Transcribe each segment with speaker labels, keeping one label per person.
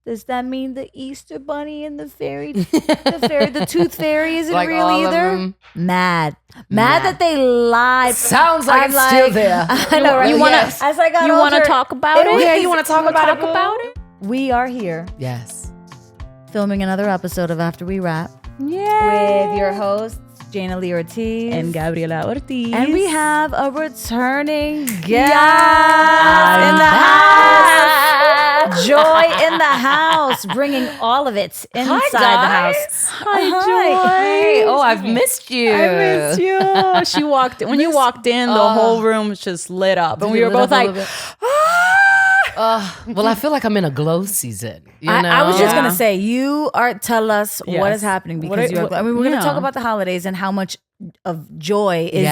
Speaker 1: Does that mean the Easter Bunny and the Tooth Fairy isn't
Speaker 2: Like
Speaker 1: real
Speaker 2: all of
Speaker 1: either?
Speaker 2: them?
Speaker 1: Mad that they lied.
Speaker 2: Sounds like it's still there.
Speaker 1: I know, right?
Speaker 3: You wanna-
Speaker 1: As I got
Speaker 3: You want to
Speaker 1: older,
Speaker 3: talk about it?
Speaker 2: Yeah, you want to talk about it?
Speaker 1: We are here
Speaker 2: Yes.
Speaker 1: filming another episode of After We Wrap
Speaker 3: Yeah.
Speaker 1: with your hosts, Jaina Lee Ortiz
Speaker 3: And Gabriella Ortiz.
Speaker 1: And we have a returning guest
Speaker 3: Yes.
Speaker 1: in the house. Joy in the house, bringing all of it inside the house.
Speaker 3: Hi, Joy.
Speaker 2: Hey, oh, I've missed you.
Speaker 3: I miss you. When you walked in, the whole room was just lit up. And we were both like,
Speaker 2: Well, I feel like I'm in a glow season. You know?
Speaker 1: I was just
Speaker 3: Yeah.
Speaker 1: gonna say, tell us what
Speaker 3: Yes.
Speaker 1: is happening
Speaker 3: What
Speaker 1: because
Speaker 3: are-
Speaker 1: we're gonna
Speaker 3: yeah.
Speaker 1: talk about the holidays and how much of joy is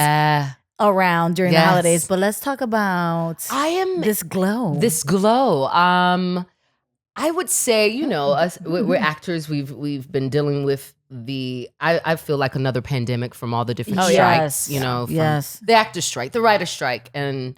Speaker 1: around during the
Speaker 2: Yes.
Speaker 1: holidays. But let's talk about
Speaker 2: I am
Speaker 1: this glow.
Speaker 2: this glow. I would say, you know, us we're actors. We've been dealing with I feel like another pandemic from all the different
Speaker 1: Oh,
Speaker 2: strikes.
Speaker 1: yes.
Speaker 2: You know, from
Speaker 1: Yes.
Speaker 2: the actor strike, the writer strike, and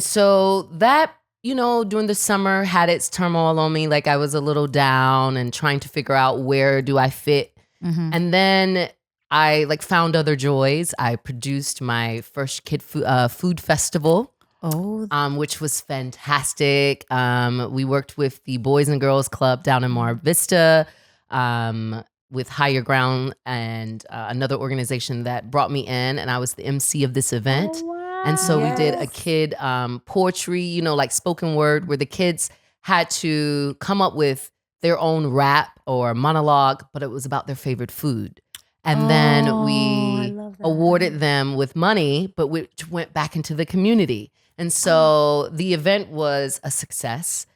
Speaker 2: so that, you know, during the summer had its turmoil on me. Like I was a little down and trying to figure out where do I fit.
Speaker 1: Mm-hmm.
Speaker 2: And then I found other joys. I produced my first kid food festival, which was fantastic. We worked with the Boys and Girls Club down in Mar Vista, with Higher Ground and another organization that brought me in, and I was the MC of this event. And so we did a kid poetry, you know, like spoken word, where the kids had to come up with their own rap or monologue, but it was about their favorite food. And then we awarded them with money, but which went back into the community. And so the event was a success.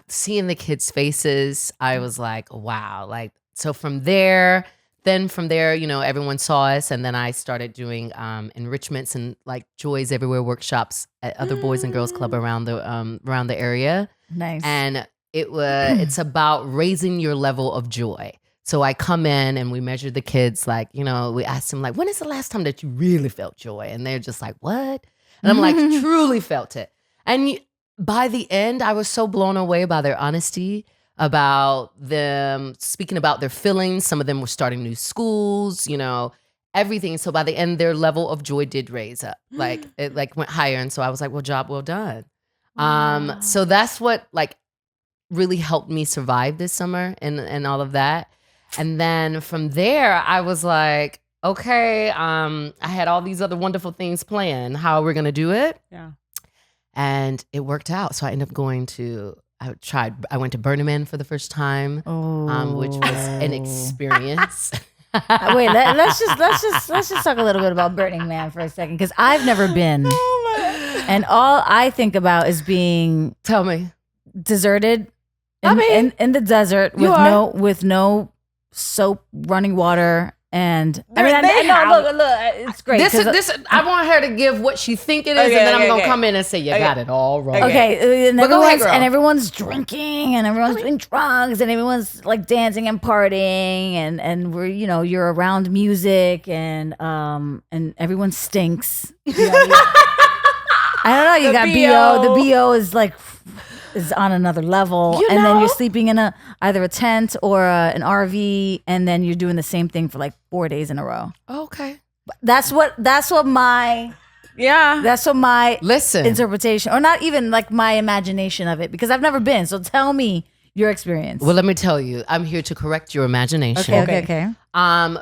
Speaker 2: Seeing the kids' faces, I was like, wow. So from there, you know, everyone saw us. And then I started doing enrichments and Joys Everywhere workshops at other Boys and Girls Club around the area.
Speaker 1: Nice.
Speaker 2: And it's about raising your level of joy. So I come in and we measure the kids, you know, we ask them when is the last time that you really felt joy? And they're just like, what? And I'm like, truly felt it. And by the end, I was so blown away by their honesty about them speaking about their feelings. Some of them were starting new schools, you know, everything. So by the end, their level of joy did raise up. It went higher. And so I was like, well, job well done. So that's what really helped me survive this summer and all of that. And then from there, I was like, okay, I had all these other wonderful things planned. How are we going to do it?
Speaker 3: Yeah.
Speaker 2: And it worked out. So I ended up I went to Burning Man for the first time, which was an experience.
Speaker 1: Wait, let's just talk a little bit about Burning Man for a second, because I've never been. And all I think about is being
Speaker 2: Tell me.
Speaker 1: deserted in the desert with no soap, running water, and I know. Look, it's great.
Speaker 2: I want her to give what she think it is, and then I'm gonna come in and say you got it all wrong.
Speaker 1: Okay, and
Speaker 2: But go ahead, girl.
Speaker 1: everyone's drinking, and everyone's doing drugs, and everyone's dancing and partying, and we're you're around music, and everyone stinks. I don't know. You got BO. The BO is on another level, and then you're sleeping in either a tent or an RV, and then you're doing the same thing for 4 days in a row.
Speaker 2: Okay.
Speaker 1: That's what my
Speaker 2: Listen.
Speaker 1: interpretation, or not even my imagination of it, because I've never been. So tell me your experience.
Speaker 2: Well, let me tell you, I'm here to correct your imagination.
Speaker 1: Okay.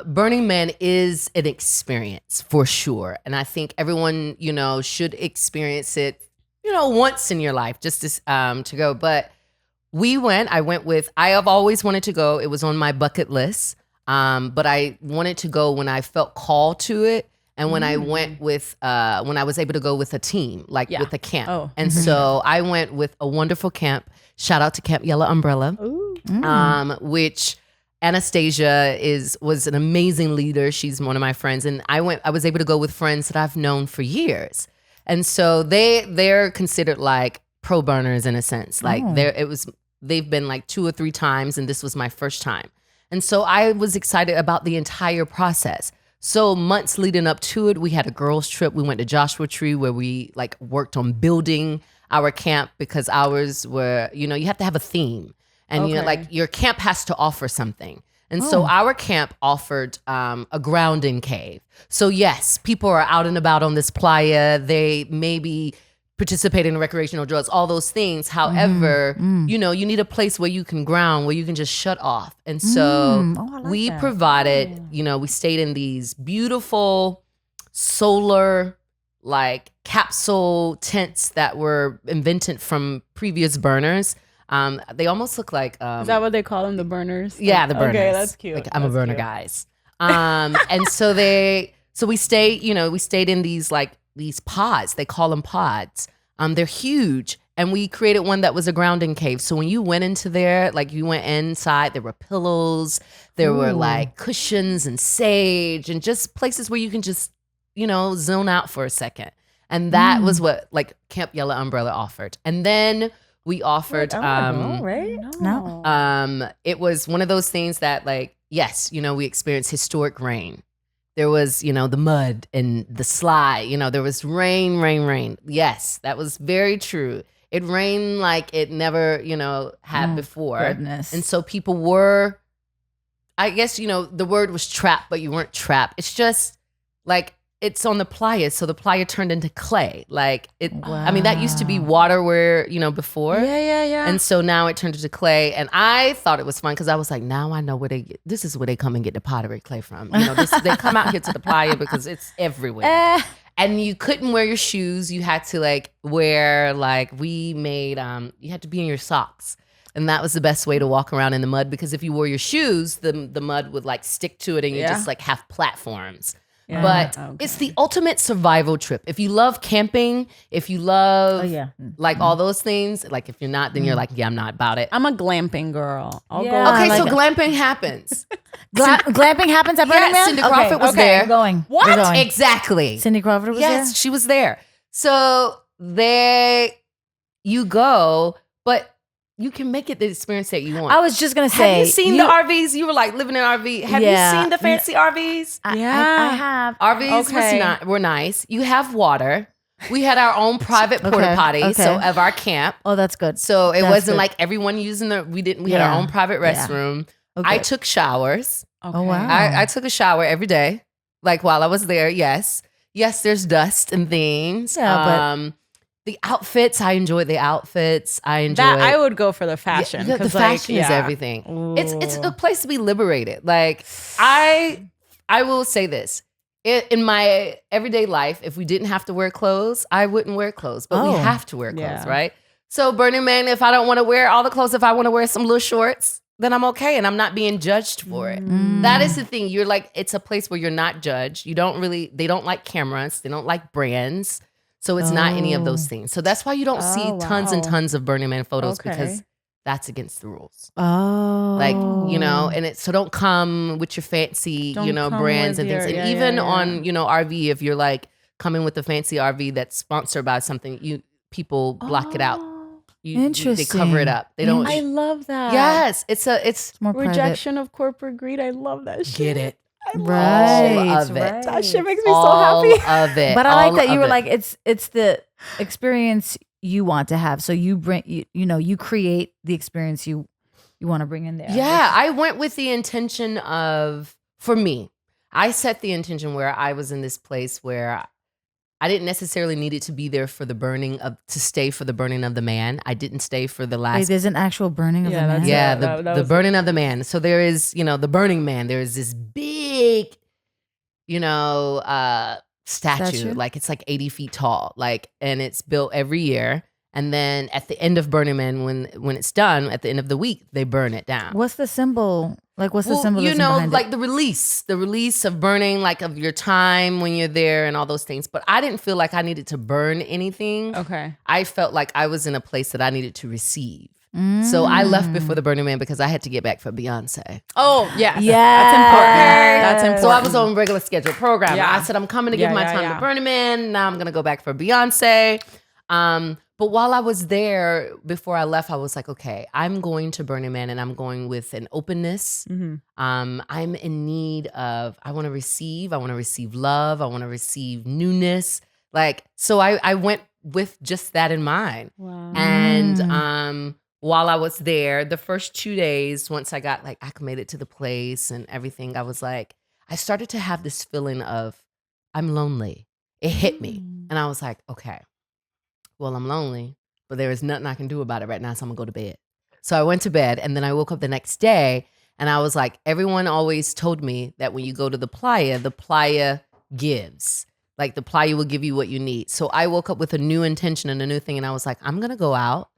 Speaker 2: Burning Man is an experience for sure, and I think everyone should experience it once in your life, just to go. But I have always wanted to go. It was on my bucket list. But I wanted to go when I felt called to it. And when I went with, when I was able to go with a team, with a camp.
Speaker 3: Oh.
Speaker 2: And so I went with a wonderful camp. Shout out to Camp Yellow Umbrella, which Anastasia was an amazing leader. She's one of my friends. And I was able to go with friends that I've known for years. And so they're considered pro burners in a sense. They've been 2 or 3 times, and this was my first time. And so I was excited about the entire process. So months leading up to it, we had a girls trip. We went to Joshua Tree where we worked on building our camp, because ours were, you have to have a theme. and you know, like your camp has to offer something. And so our camp offered a grounding cave. So yes, people are out and about on this playa. They maybe participate in recreational drugs, all those things. However, you know, you need a place where you can ground, where you can just shut off. And so we provided, you know, we stayed in these beautiful solar like capsule tents that were invented from previous burners. They almost look like
Speaker 3: is that what they call them, the burners?
Speaker 2: Yeah, the burners.
Speaker 3: Okay, that's cute.
Speaker 2: Like I'm a burner, guys. And so we stayed, you know, we stayed in these pods. They call them pods. They're huge. And we created one that was a grounding cave. So when you went into there, like you went inside, there were pillows, there were like cushions and sage and just places where you can just, you know, zone out for a second. And that was what like Camp Yellow Umbrella offered. And then we offered it was one of those things that like, yes, you know, we experienced historic rain. There was, you know, the mud and the slide, you know, there was rain. Yes, that was very true. It rained like it never, you know, had before.
Speaker 1: Goodness.
Speaker 2: And so people were, I guess, you know, the word was trapped, but you weren't trapped. It's just like, it's on the playa, so the playa turned into clay. Like it, I mean, that used to be water where, you know, before.
Speaker 3: Yeah.
Speaker 2: And so now it turned into clay. And I thought it was fun because I was like, now I know where this is where they come and get the pottery clay from. You know, they come out here to the playa because it's everywhere. And you couldn't wear your shoes. You had to like wear, like we made, you had to be in your socks. And that was the best way to walk around in the mud because if you wore your shoes, the mud would like stick to it and you just like have platforms. Yeah. But it's the ultimate survival trip. If you love camping, if you love like all those things, like if you're not, then you're like, yeah, I'm not about it.
Speaker 3: I'm a glamping girl. I'll go.
Speaker 2: Okay, so glamping happens.
Speaker 1: Glamping happens at Burning Man?
Speaker 2: Cindy Crawford was there.
Speaker 1: We're going.
Speaker 2: What?
Speaker 1: We're going.
Speaker 2: Exactly.
Speaker 1: Cindy Crawford was there?
Speaker 2: Yes, she was there. So there you go, but you can make it the experience that you want.
Speaker 1: I was just going to say.
Speaker 2: Have you seen the RVs? You were like living in an RV. Have you seen the fancy RVs?
Speaker 1: I have.
Speaker 2: RVs were nice. You have water. We had our own private porta potty of our camp.
Speaker 1: Oh, that's good.
Speaker 2: So it wasn't like everyone using we had our own private restroom.
Speaker 1: Okay.
Speaker 2: I took showers.
Speaker 1: Okay. Oh, wow.
Speaker 2: I took a shower every day. Like while I was there, yes. Yes, there's dust and things.
Speaker 1: Yeah, but
Speaker 2: the outfits, I enjoyed the outfits.
Speaker 3: I would go for the fashion.
Speaker 2: The fashion is everything. Ooh. It's a place to be liberated. Like I will say this. In my everyday life, if we didn't have to wear clothes, I wouldn't wear clothes. But we have to wear clothes, right? So Burning Man, if I don't want to wear all the clothes, if I want to wear some little shorts, then I'm okay. And I'm not being judged for it. That is the thing. You're like, it's a place where you're not judged. They don't like cameras. They don't like brands. So it's not any of those things. So that's why you don't see tons and tons of Burning Man photos because that's against the rules.
Speaker 1: Oh.
Speaker 2: Like, you know, and so don't come with your fancy, brands and things. And even on, RV, if you're like coming with a fancy RV that's sponsored by something, people block it out.
Speaker 1: Interesting.
Speaker 2: They cover it up. They don't.
Speaker 3: I love that.
Speaker 2: Yes. It's
Speaker 1: more
Speaker 3: rejection of corporate greed. I love that shit.
Speaker 2: Get it.
Speaker 1: Right.
Speaker 2: All of it.
Speaker 3: That shit makes me so happy.
Speaker 2: All of it.
Speaker 1: But I like that you were like, it's the experience you want to have. So you bring, you create the experience you want to bring in there.
Speaker 2: Yeah. I went with the intention of, for me, I set the intention where I was in this place where I didn't necessarily need it to be there for to stay for the burning of the man. I didn't stay for the last.
Speaker 1: Wait, there's an actual burning of the man?
Speaker 2: Yeah, the burning of the man. So there is, the burning man. There is this big, statue. Like it's like 80 feet tall. And it's built every year. And then at the end of Burning Man, when it's done, at the end of the week, they burn it down.
Speaker 1: What's the symbol? Like, what's the symbolism behind
Speaker 2: like
Speaker 1: it?
Speaker 2: the release of burning, like of your time when you're there and all those things. But I didn't feel like I needed to burn anything.
Speaker 3: Okay.
Speaker 2: I felt like I was in a place that I needed to receive. So I left before the Burning Man because I had to get back for Beyonce.
Speaker 3: Oh, yeah.
Speaker 1: Yeah.
Speaker 3: That's important.
Speaker 2: So I was on regular scheduled program.
Speaker 3: Yeah.
Speaker 2: I said, I'm coming to give my time to Burning Man. Now I'm going to go back for Beyonce. But while I was there, before I left, I was like, okay, I'm going to Burning Man and I'm going with an openness.
Speaker 3: Mm-hmm.
Speaker 2: I'm in need of, I want to receive love. I want to receive newness. So I went with just that in mind.
Speaker 3: Wow.
Speaker 2: And while I was there, the first 2 days, once I got like acclimated to the place and everything, I was like, I started to have this feeling of I'm lonely. It hit me. And I was like, okay, well, I'm lonely, but there is nothing I can do about it right now. So I'm gonna go to bed. So I went to bed and then I woke up the next day and I was like, everyone always told me that when you go to the playa gives. Like the playa will give you what you need. So I woke up with a new intention and a new thing. And I was like, I'm gonna go out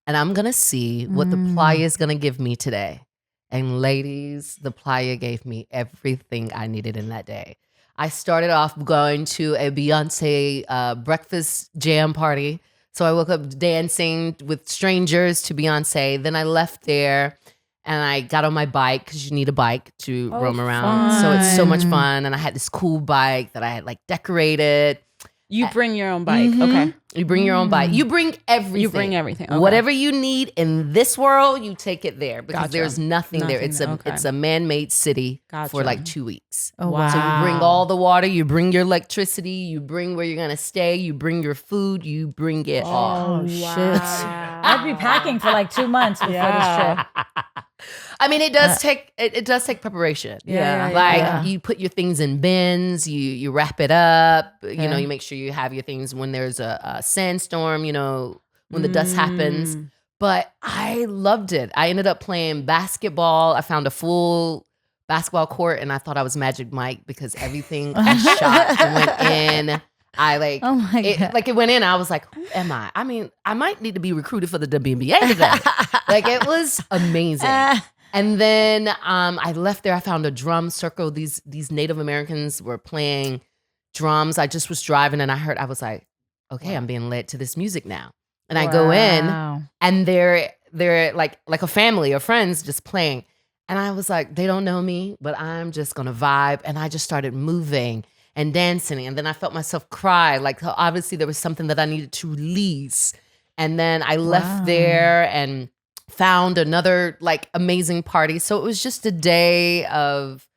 Speaker 2: and I'm gonna see what the playa is gonna give me today. And ladies, the playa gave me everything I needed in that day. I started off going to a Beyonce breakfast jam party. So I woke up dancing with strangers to Beyonce. Then I left there and I got on my bike because you need a bike to roam around.
Speaker 3: Fun.
Speaker 2: So it's so much fun. And I had this cool bike that I had like decorated.
Speaker 3: You bring your own bike. Okay.
Speaker 2: You bring your own bike. You bring everything.
Speaker 3: You bring everything. Okay.
Speaker 2: Whatever you need in this world, you take it there because
Speaker 3: Gotcha.
Speaker 2: there's nothing there. It's a man-made city for like 2 weeks.
Speaker 1: Oh,
Speaker 3: Wow.
Speaker 2: So you bring all the water, you bring your electricity, you bring where you're gonna stay, you bring your food, you bring it all.
Speaker 1: Oh, shit. I'd be packing for like 2 months before this trip.
Speaker 2: I mean, it does take preparation.
Speaker 3: Yeah.
Speaker 2: Like you put your things in bins, you wrap it up, you know, you make sure you have your things when there's a sandstorm, you know, when the dust happens. But I loved it. I ended up playing basketball. I found a full basketball court and I thought I was Magic Mike because everything I shot went in. I like,
Speaker 1: Oh my God.
Speaker 2: Like it went in. I was like, who am I? I mean, I might need to be recruited for the WNBA today. Like it was amazing. And then I left there. I found a drum circle. These Native Americans were playing drums. I just was driving and I was like, okay, I'm being led to this music now. And I go in and they're like a family or friends just playing. And I was like, they don't know me, but I'm just gonna vibe. And I just started moving and dancing. And then I felt myself cry. Like obviously there was something that I needed to release. And then I left there and found another like amazing party. So it was just a day of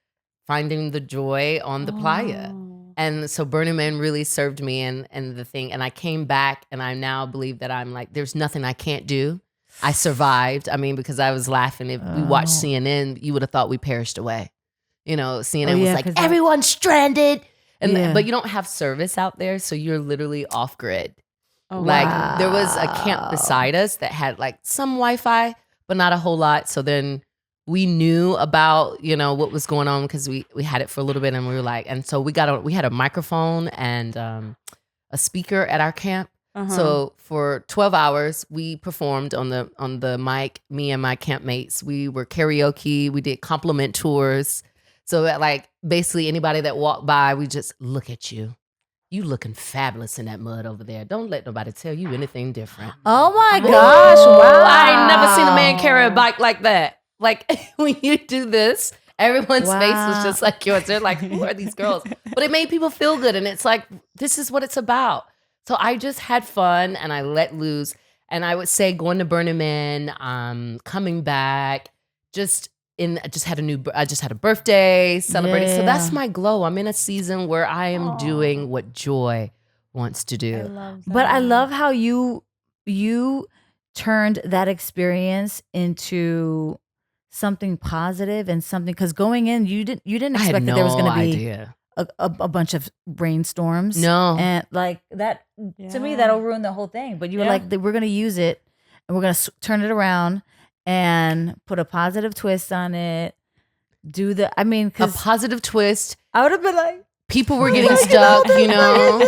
Speaker 2: finding the joy on the playa. And so Burning Man really served me and the thing. And I came back and I now believe that I'm like, there's nothing I can't do. I survived. I mean, because I was laughing. If we watched CNN, you would have thought we perished away. You know, CNN was like, everyone's stranded. And but you don't have service out there. So you're literally off grid. Like there was a camp beside us that had like some Wi-Fi, but not a whole lot. So then we knew about, you know, what was going on because we had it for a little bit and we were like, and so we had a microphone and a speaker at our camp. So for 12 hours, we performed on the mic, me and my campmates. We were karaoke, we did compliment tours. So that like basically anybody that walked by, we just look at you. You looking fabulous in that mud over there. Don't let nobody tell you anything different.
Speaker 1: Oh my gosh. Wow.
Speaker 2: I ain't never seen a man carry a bike like that. Like when you do this, everyone's face was just like yours. They're like, who are these girls? But it made people feel good. And it's like, this is what it's about. So I just had fun and I let loose. And I would say going to Burning Man, coming back, I just had a birthday celebrating. So that's my glow. I'm in a season where I am doing what Joy wants to do.
Speaker 1: But I love how you turned that experience into something positive and something, because going in you didn't expect that there was going to be a bunch of rainstorms.
Speaker 2: No.
Speaker 1: And like that, to me, that'll ruin the whole thing. But you were like, we're going to use it and we're going to turn it around and put a positive twist on it.
Speaker 2: A positive twist.
Speaker 1: I would have been like,
Speaker 2: people were getting stuck, you know.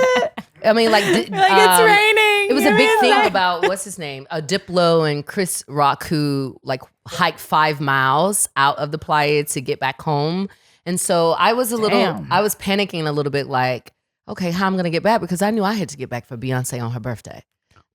Speaker 2: I mean, like
Speaker 3: it's raining.
Speaker 2: It was a big thing about what's his name, Diplo and Chris Rock, who like hiked 5 miles out of the playa to get back home. And so I was I was panicking a little bit, like, okay, how I'm gonna get back, because I knew I had to get back for Beyonce on her birthday.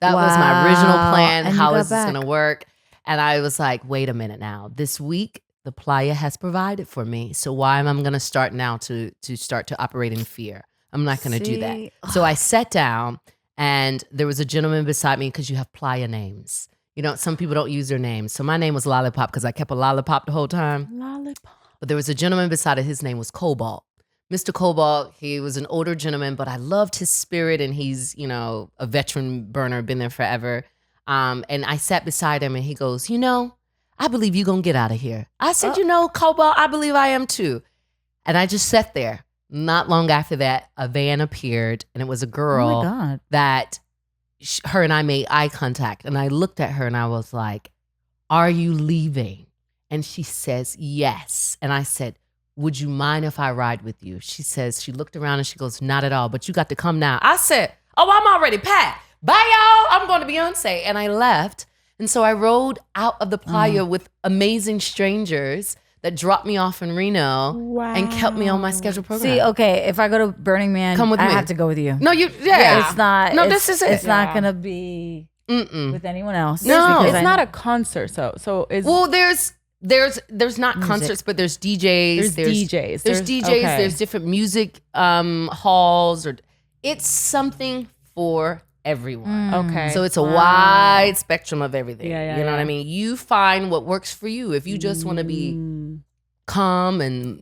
Speaker 2: That was my original plan.
Speaker 1: And
Speaker 2: how is this gonna work? And I was like, wait a minute now. This week, the playa has provided for me. So why am I going to start now to start to operate in fear? I'm not going to do that. So I sat down and there was a gentleman beside me, because you have playa names. You know, some people don't use their names. So my name was Lollipop because I kept a lollipop the whole time.
Speaker 3: Lollipop.
Speaker 2: But there was a gentleman beside it. His name was Cobalt. Mr. Cobalt, he was an older gentleman, but I loved his spirit, and he's, you know, a veteran burner, been there forever. And I sat beside him and he goes, I believe you're going to get out of here. I said, Cobalt, I believe I am too. And I just sat there. Not long after that, a van appeared and it was a girl
Speaker 1: Oh my God.
Speaker 2: that her and I made eye contact. And I looked at her and I was like, are you leaving? And she says, yes. And I said, would you mind if I ride with you? She says, she looked around and she goes, not at all, but you got to come now. I said, oh, I'm already packed. Bye, y'all. I'm going to Beyonce. And I left. And so I rode out of the playa with amazing strangers that dropped me off in Reno and kept me on my scheduled program.
Speaker 1: See, okay, if I go to Burning Man,
Speaker 2: Come with
Speaker 1: I
Speaker 2: me.
Speaker 1: have to go with you.
Speaker 2: No,
Speaker 1: It's not.
Speaker 2: No,
Speaker 1: it's-
Speaker 2: this is it.
Speaker 1: It's not going to be with anyone else.
Speaker 2: No.
Speaker 1: because
Speaker 3: It's
Speaker 1: I
Speaker 3: not
Speaker 1: know-
Speaker 3: a concert, so is
Speaker 2: Well, there's not concerts, but there's DJs.
Speaker 3: There's DJs.
Speaker 2: There's DJs.
Speaker 3: Okay.
Speaker 2: There's different music halls, or it's something for everyone.
Speaker 3: okay.
Speaker 2: So it's a wide spectrum of everything.
Speaker 3: Yeah,
Speaker 2: you know what
Speaker 3: yeah.
Speaker 2: I mean? You find what works for you. If you just want to be calm and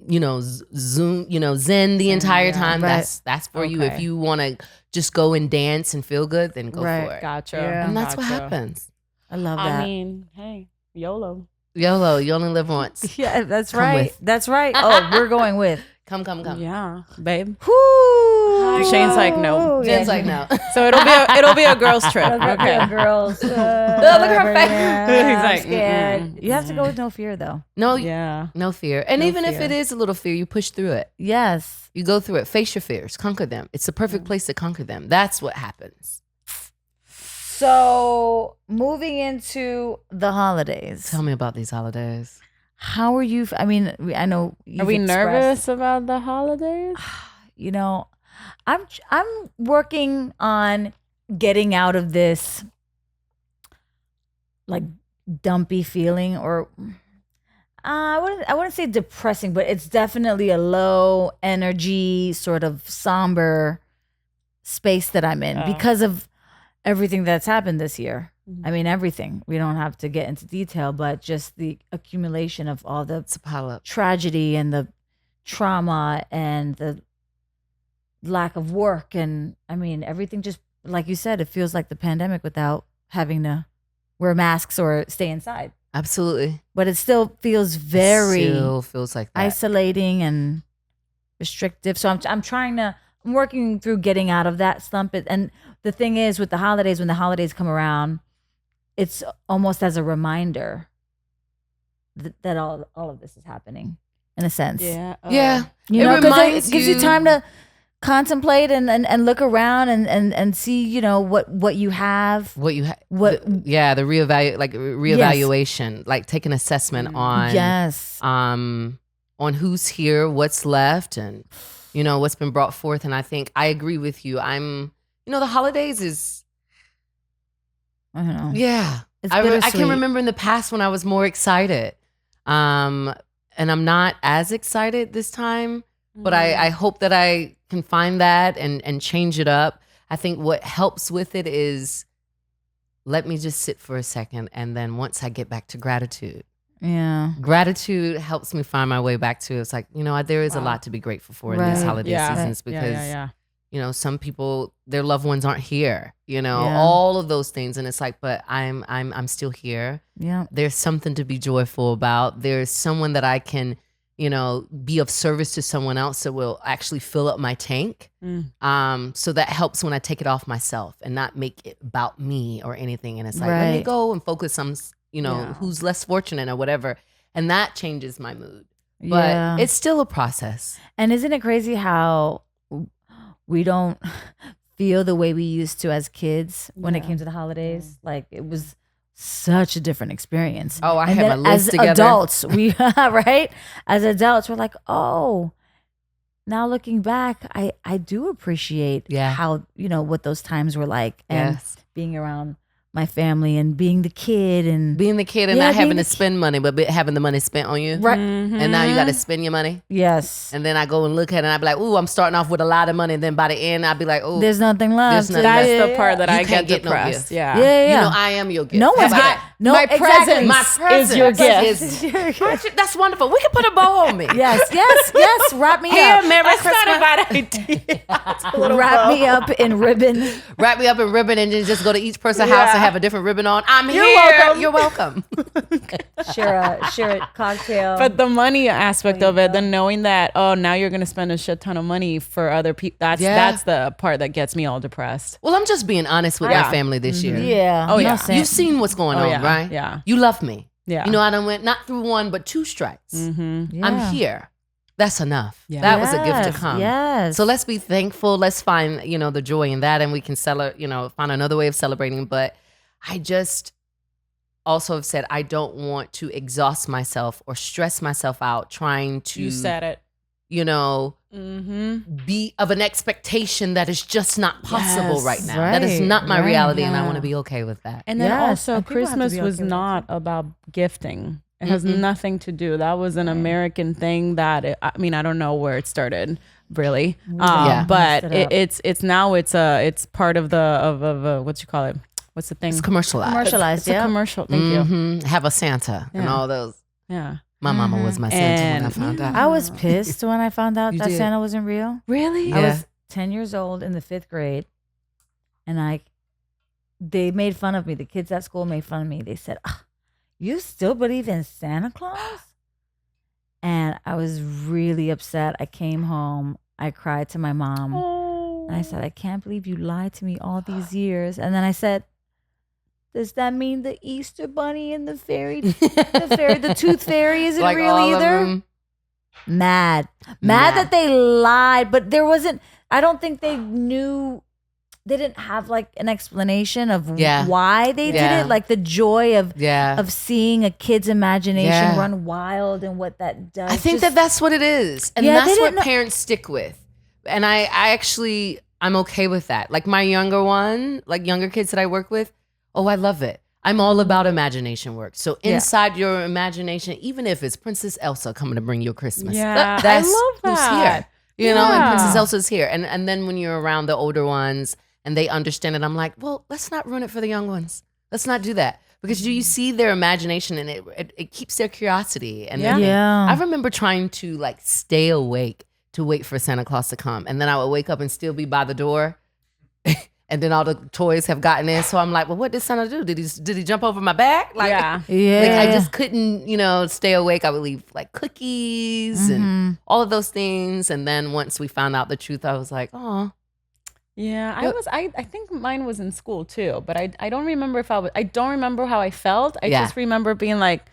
Speaker 2: zen the entire time,
Speaker 1: Right.
Speaker 2: that's for you.
Speaker 3: Okay.
Speaker 2: If you want to just go and dance and feel good, then go
Speaker 1: Right.
Speaker 2: for it.
Speaker 3: Gotcha.
Speaker 1: Yeah.
Speaker 2: And that's what
Speaker 3: Gotcha.
Speaker 2: happens.
Speaker 1: I love that.
Speaker 3: I mean, hey, YOLO.
Speaker 2: YOLO, you only live once.
Speaker 1: yeah, that's
Speaker 2: Come
Speaker 1: right.
Speaker 2: with.
Speaker 1: That's right. Oh, we're going with.
Speaker 2: Come.
Speaker 3: Yeah, babe.
Speaker 1: Whoo!
Speaker 3: Shane's like, no.
Speaker 2: Jen's like, no.
Speaker 3: So it'll be a girls trip.
Speaker 1: Okay,
Speaker 3: Okay.
Speaker 1: girls.
Speaker 2: Look at her face.
Speaker 3: He's like,
Speaker 1: scared.
Speaker 3: mm-mm.
Speaker 1: You have to go with no fear, though.
Speaker 2: No,
Speaker 3: Yeah.
Speaker 2: no fear. And
Speaker 3: No
Speaker 2: even if
Speaker 3: fear.
Speaker 2: it is a little fear, you push through it.
Speaker 1: Yes.
Speaker 2: You go through it. Face your fears. Conquer them. It's the perfect place to conquer them. That's what happens.
Speaker 1: So, moving into the holidays,
Speaker 2: Tell me about these holidays.
Speaker 1: how are you? I mean, I know.
Speaker 3: Are
Speaker 1: you've
Speaker 3: we
Speaker 1: expressed-
Speaker 3: nervous about the holidays?
Speaker 1: You know, I'm working on getting out of this like dumpy feeling, or I wouldn't say depressing, but it's definitely a low energy, sort of somber space that I'm in because of everything that's happened this year. I mean, everything. We don't have to get into detail, but just the accumulation of all the
Speaker 2: It's a pile up.
Speaker 1: tragedy and the trauma and the lack of work. And I mean, everything just, like you said, it feels like the pandemic without having to wear masks or stay inside.
Speaker 2: Absolutely.
Speaker 1: But it still feels very
Speaker 2: Still feels like that.
Speaker 1: isolating and restrictive. So I'm working through getting out of that slump. And the thing is, with the holidays, when the holidays come around, it's almost as a reminder that all of this is happening, in a sense.
Speaker 3: Yeah.
Speaker 2: Yeah.
Speaker 1: You
Speaker 2: It
Speaker 1: know, because
Speaker 2: reminds
Speaker 1: it gives you
Speaker 2: you-
Speaker 1: time to contemplate and look around and see, you know, what you have.
Speaker 2: What you
Speaker 1: What-
Speaker 2: the reevaluation, like take an assessment on
Speaker 1: Yes.
Speaker 2: on who's here, what's left, and you know what's been brought forth. And I think I agree with you. The holidays is
Speaker 1: I don't know.
Speaker 2: yeah.
Speaker 1: It's
Speaker 2: I can
Speaker 1: bittersweet.
Speaker 2: remember in the past when I was more excited, and I'm not as excited this time. But I hope that I can find that and change it up. I think what helps with it is let me just sit for a second, and then once I get back to gratitude.
Speaker 1: Yeah.
Speaker 2: Gratitude helps me find my way back to it's like, there is a lot to be grateful for in these
Speaker 1: Right.
Speaker 2: holiday
Speaker 3: Yeah.
Speaker 2: seasons because
Speaker 3: yeah.
Speaker 2: some people, their loved ones aren't here,
Speaker 1: Yeah.
Speaker 2: all of those things. And it's like, but I'm still here.
Speaker 1: Yeah.
Speaker 2: There's something to be joyful about. There's someone that I can, be of service to someone else that will actually fill up my tank. So that helps when I take it off myself and not make it about me or anything. And it's like, let me
Speaker 1: Right.
Speaker 2: go and focus on,
Speaker 3: Yeah.
Speaker 2: who's less fortunate or whatever. And that changes my mood. But
Speaker 1: Yeah.
Speaker 2: it's still a process.
Speaker 1: And isn't it crazy how we don't feel the way we used to as kids when it
Speaker 3: Yeah.
Speaker 1: came to the holidays? Like, it was such a different experience.
Speaker 2: Oh, I
Speaker 1: And
Speaker 2: had
Speaker 1: then
Speaker 2: my list
Speaker 1: as
Speaker 2: together.
Speaker 1: adults, right? As adults, we're like, oh, now looking back, I do appreciate
Speaker 2: Yeah.
Speaker 1: how, what those times were like, and
Speaker 2: Yes.
Speaker 1: being around my family and being the kid and
Speaker 2: Being the kid and
Speaker 1: Yeah,
Speaker 2: not
Speaker 1: being
Speaker 2: having
Speaker 1: the
Speaker 2: to spend money, but having the money spent on you.
Speaker 1: right.
Speaker 2: And now you got to spend your money.
Speaker 1: Yes.
Speaker 2: And then I go and look at it and I be like, ooh, I'm starting off with a lot of money. And then by the end, I'll be like, ooh,
Speaker 1: There's nothing left.
Speaker 2: There's nothing
Speaker 3: That's
Speaker 2: left.
Speaker 3: the part that
Speaker 2: You
Speaker 3: I
Speaker 2: can't
Speaker 3: get
Speaker 2: get no
Speaker 3: depressed.
Speaker 2: gift.
Speaker 3: Yeah.
Speaker 1: Yeah.
Speaker 2: I am your gift.
Speaker 1: No one's
Speaker 2: Have I-
Speaker 1: getting no
Speaker 3: my
Speaker 1: exactly.
Speaker 3: presence
Speaker 2: My
Speaker 3: is
Speaker 2: presence
Speaker 3: your
Speaker 2: is-
Speaker 3: gift.
Speaker 2: That's wonderful. We can put a bow on me.
Speaker 1: Yes. Wrap me
Speaker 2: Here,
Speaker 1: up.
Speaker 2: Merry
Speaker 3: That's
Speaker 2: Christmas.
Speaker 3: not a bad idea. It's a little
Speaker 1: Wrap
Speaker 3: bow.
Speaker 1: me up in ribbon.
Speaker 2: Wrap me up in ribbon and then just go to each person's
Speaker 3: Yeah.
Speaker 2: house and have a different ribbon on. I'm
Speaker 3: You're
Speaker 2: here.
Speaker 3: welcome.
Speaker 2: You're welcome.
Speaker 1: share a cocktail.
Speaker 3: But the money aspect of it, then knowing that, oh, now you're gonna spend a shit ton of money for other people. That's the part that gets me all depressed.
Speaker 2: Well, I'm just being honest with my family this year.
Speaker 1: yeah.
Speaker 3: Oh,
Speaker 1: I'm
Speaker 3: yeah.
Speaker 1: not saying-
Speaker 2: You've seen what's going on,
Speaker 3: yeah.
Speaker 2: right?
Speaker 3: Yeah.
Speaker 2: You love me.
Speaker 3: Yeah.
Speaker 2: You know, I done went not through 1 but 2 strikes.
Speaker 3: Mm-hmm.
Speaker 1: Yeah.
Speaker 2: I'm here. That's enough.
Speaker 3: Yeah.
Speaker 2: That was a gift to
Speaker 1: Yes,
Speaker 2: come.
Speaker 1: yes.
Speaker 2: So let's be thankful. Let's find, the joy in that, and we can find another way of celebrating. But I just also have said I don't want to exhaust myself or stress myself out trying to,
Speaker 3: You said it.
Speaker 2: be of an expectation that is just not possible
Speaker 3: Yes,
Speaker 2: right now. That is not my
Speaker 1: right,
Speaker 2: reality, and I
Speaker 3: yeah.
Speaker 2: want to be okay with that.
Speaker 3: And then
Speaker 1: Yes,
Speaker 3: also,
Speaker 1: and people have to
Speaker 3: Christmas
Speaker 1: be
Speaker 3: was
Speaker 1: okay with that
Speaker 3: not about gifting. It has nothing to do. That was an American thing that I don't know where it started, really.
Speaker 2: Yeah.
Speaker 3: But
Speaker 1: Messed it up.
Speaker 3: it's part of the what you call it? What's the thing?
Speaker 2: It's commercialized.
Speaker 1: Commercialized,
Speaker 3: It's a
Speaker 1: yeah.
Speaker 3: commercial. Thank you.
Speaker 2: Mhm. Have a Santa and
Speaker 3: Yeah.
Speaker 2: all those.
Speaker 3: Yeah.
Speaker 2: My mama was my Santa when I
Speaker 3: And-
Speaker 2: found out.
Speaker 1: I was pissed when I found out
Speaker 2: You
Speaker 1: that
Speaker 2: did.
Speaker 1: Santa wasn't real.
Speaker 3: Really?
Speaker 2: Yeah.
Speaker 1: I was 10 years old in the 5th grade, and they made fun of me. The kids at school made fun of me. They said, "You still believe in Santa Claus?" And I was really upset. I came home. I cried to my mom.
Speaker 3: Oh.
Speaker 1: And I said, "I can't believe you lied to me all these years." And then I said, "Does that mean the Easter Bunny and the the Tooth Fairy isn't
Speaker 2: Like
Speaker 1: real
Speaker 2: all of
Speaker 1: either?"
Speaker 2: them.
Speaker 1: Mad
Speaker 2: Mad.
Speaker 1: that they lied, but there wasn't. I don't think they knew. They didn't have like an explanation of
Speaker 2: Yeah.
Speaker 1: why they did
Speaker 2: Yeah.
Speaker 1: it. Like the joy of
Speaker 2: Yeah.
Speaker 1: seeing a kid's imagination
Speaker 2: Yeah.
Speaker 1: run wild and what that does.
Speaker 2: I think
Speaker 1: Just-
Speaker 2: that's what it is. And
Speaker 1: Yeah, they
Speaker 2: that's what
Speaker 1: didn't know-
Speaker 2: parents stick with. And I'm okay with that. Like my younger kids that I work with, I love it. I'm all about imagination work. So
Speaker 1: Yeah.
Speaker 2: inside your imagination, even if it's Princess Elsa coming to bring you Christmas,
Speaker 3: Yeah,
Speaker 2: that's
Speaker 3: I love
Speaker 2: who's
Speaker 3: that.
Speaker 2: here. And
Speaker 3: Yeah.
Speaker 2: Princess Elsa's here. And then when you're around the older ones and they understand it, I'm like, well, let's not ruin it for the young ones. Let's not do that. Because you see their imagination and it keeps their curiosity. And
Speaker 3: Yeah.
Speaker 1: Yeah.
Speaker 2: I remember trying to like stay awake to wait for Santa Claus to come. And then I would wake up and still be by the door. And then all the toys have gotten in. So I'm like, well, what did Santa do? Did he jump over my back? Like,
Speaker 3: Yeah.
Speaker 1: Yeah.
Speaker 2: like I just couldn't, stay awake. I would leave like cookies and all of those things. And then once we found out the truth, I was like, oh.
Speaker 3: Yeah, I think mine was in school too, but I don't remember I don't remember how I felt. I
Speaker 2: Yeah.
Speaker 3: just remember being like,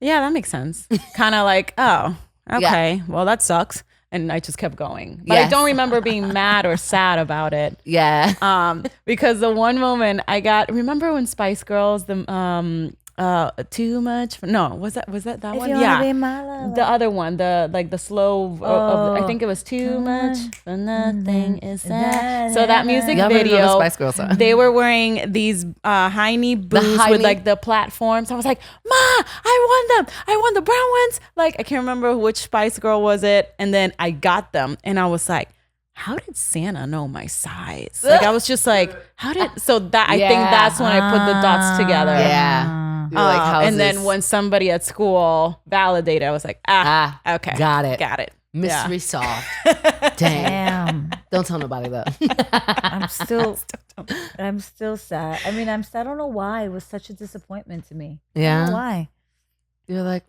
Speaker 3: yeah, that makes sense. Kind of like, oh, okay, well, that sucks. And I just kept going. But I
Speaker 2: Yes.
Speaker 3: don't remember being mad or sad about it.
Speaker 2: Yeah.
Speaker 3: Because the one moment remember when Spice Girls, too much? No, was that
Speaker 1: If
Speaker 3: one?
Speaker 1: you wanna be my lover.
Speaker 3: The other one, the slow, I think it was too much, but nothing is sad. So that music
Speaker 2: Y'all better know the
Speaker 3: video,
Speaker 2: Spice Girls song.
Speaker 3: they were wearing these high knee boots
Speaker 2: high
Speaker 3: with
Speaker 2: knee-
Speaker 3: like the platforms. I was like, Ma, I want them. I want the brown ones. Like, I can't remember which Spice Girl was it. And then I got them and I was like, how did Santa know my size? Like, I was just like, I think that's when I put the dots together.
Speaker 2: Yeah. You're like, how's
Speaker 3: And then
Speaker 2: this?
Speaker 3: when somebody at school validated, I was like, okay.
Speaker 2: Got it.
Speaker 3: Got it.
Speaker 2: Mystery
Speaker 3: Yeah.
Speaker 2: solved. Dang.
Speaker 1: Damn.
Speaker 2: Don't tell nobody though.
Speaker 1: I'm still sad. I mean, I don't know why it was such a disappointment to me. I don't
Speaker 2: Yeah.
Speaker 1: know why.
Speaker 2: You're like,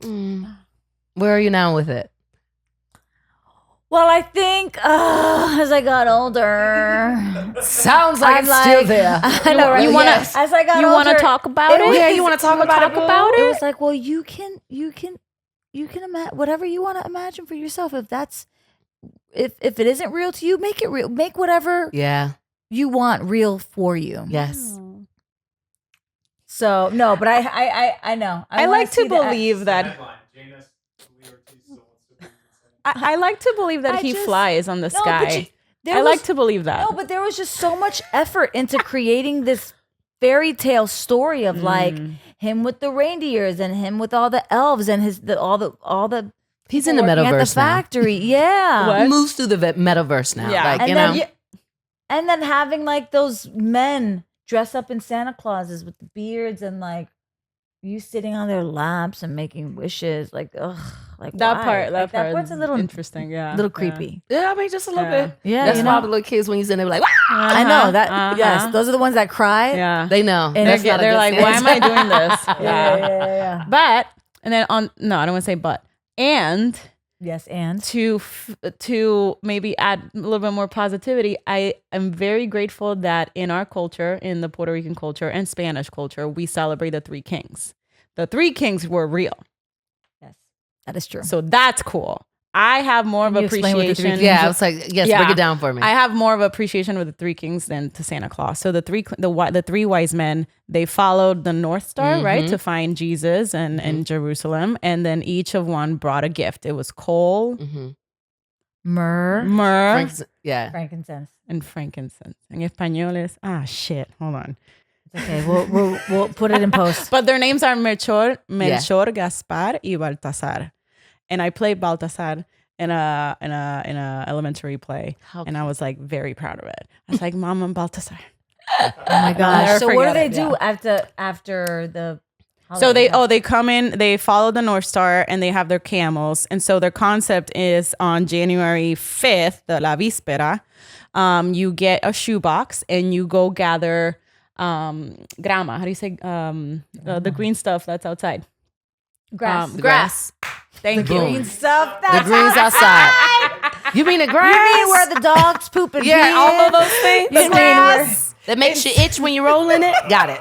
Speaker 2: where are you now with it?
Speaker 1: Well, I think as I got older,
Speaker 2: Sounds like
Speaker 1: I'm
Speaker 2: it's still
Speaker 1: like-
Speaker 2: there.
Speaker 1: I know, right?
Speaker 3: You wanna-
Speaker 1: Yes. As I got
Speaker 3: You
Speaker 1: older,
Speaker 3: want to talk about it?
Speaker 2: Yeah, you wanna talk about it, boo?
Speaker 1: It was like, well, you can imagine whatever you want to imagine for yourself. If that's if it isn't real to you, make it real. Make whatever
Speaker 2: Yeah.
Speaker 1: you want real for you.
Speaker 2: Yes.
Speaker 1: So no, but I know.
Speaker 3: I
Speaker 1: wanna
Speaker 3: like to
Speaker 1: see the-
Speaker 3: believe that.
Speaker 4: Headline, Jaina and Ortiz still wants to be in
Speaker 3: I like to believe that
Speaker 1: I
Speaker 3: he
Speaker 1: just-
Speaker 3: flies on the
Speaker 1: No, but
Speaker 3: sky.
Speaker 1: there
Speaker 3: I
Speaker 1: was-
Speaker 3: like to believe that.
Speaker 1: No, but there was just so much effort into creating this fairy tale story of like him with the reindeers and him with all the elves and all the
Speaker 2: He's in the
Speaker 1: working at the
Speaker 2: metaverse now.
Speaker 1: factory. Yeah.
Speaker 3: What?
Speaker 2: He moves through the metaverse now.
Speaker 3: Yeah.
Speaker 2: Like,
Speaker 1: And
Speaker 2: you
Speaker 1: then
Speaker 2: know.
Speaker 1: and then having like those men dress up in Santa Clauses with the beards and like you sitting on their laps and making wishes, like ugh, like
Speaker 3: That
Speaker 1: why?
Speaker 3: part.
Speaker 1: Like,
Speaker 3: That
Speaker 1: part's a little
Speaker 3: interesting. Yeah.
Speaker 1: little
Speaker 3: yeah.
Speaker 1: creepy.
Speaker 2: Yeah, I mean, just a little
Speaker 3: Yeah.
Speaker 2: bit.
Speaker 1: Yeah,
Speaker 2: That's
Speaker 1: you
Speaker 2: why
Speaker 1: know?
Speaker 2: the little kids, when you send them, like, "Wah!"
Speaker 1: I know that.
Speaker 3: Uh-huh.
Speaker 1: Yes, those are the ones that cry.
Speaker 3: Yeah.
Speaker 2: They know.
Speaker 1: And
Speaker 2: That's
Speaker 1: they're
Speaker 2: not a
Speaker 3: They're
Speaker 2: good
Speaker 3: like,
Speaker 2: sign.
Speaker 3: why am I doing this?
Speaker 1: Yeah.
Speaker 3: But and then no, I don't want to say but. And
Speaker 1: Yes, and
Speaker 3: to maybe add a little bit more positivity, I am very grateful that in our culture, in the Puerto Rican culture and Spanish culture, we celebrate the three kings. The three kings were real.
Speaker 1: yes, that is true.
Speaker 3: So that's cool. I have more
Speaker 1: Can
Speaker 3: of
Speaker 1: you explain what the three
Speaker 3: appreciation.
Speaker 1: kings
Speaker 2: Yeah, I was like, yes, break it down for me.
Speaker 3: I have more of appreciation with the three kings than to Santa Claus. So the three wise men, they followed the North Star, right, to find Jesus and Jerusalem, and then each of one brought a gift. It was coal,
Speaker 1: Myrrh,
Speaker 3: myrrh,
Speaker 2: Yeah.
Speaker 1: frankincense.
Speaker 3: and frankincense. En español es shit. Hold on.
Speaker 1: Okay, we'll put it in post.
Speaker 3: But their names are Melchor, Gaspar, y Baltasar. And I played Baltasar in a elementary play, and I was like very proud of it. I was like, Mom, I'm Baltasar.
Speaker 1: Oh my gosh!
Speaker 3: never
Speaker 1: So what do
Speaker 3: forget
Speaker 1: they
Speaker 3: it,
Speaker 1: do after the?
Speaker 3: So
Speaker 1: holiday?
Speaker 3: they come in, they follow the North Star, and they have their camels. And so their concept is on January 5th, the La Víspera, you get a shoebox and you go gather grama. How do you say the green stuff that's outside?
Speaker 1: grass.
Speaker 3: Grass. Thank you.
Speaker 1: Green stuff.
Speaker 2: The
Speaker 1: That's
Speaker 2: greens outside. You mean the grass?
Speaker 1: You mean where the dogs poop and
Speaker 2: Yeah,
Speaker 1: pee
Speaker 2: all
Speaker 1: in?
Speaker 2: of those things.
Speaker 1: You mean where
Speaker 2: That makes you itch when you roll in it? Got it.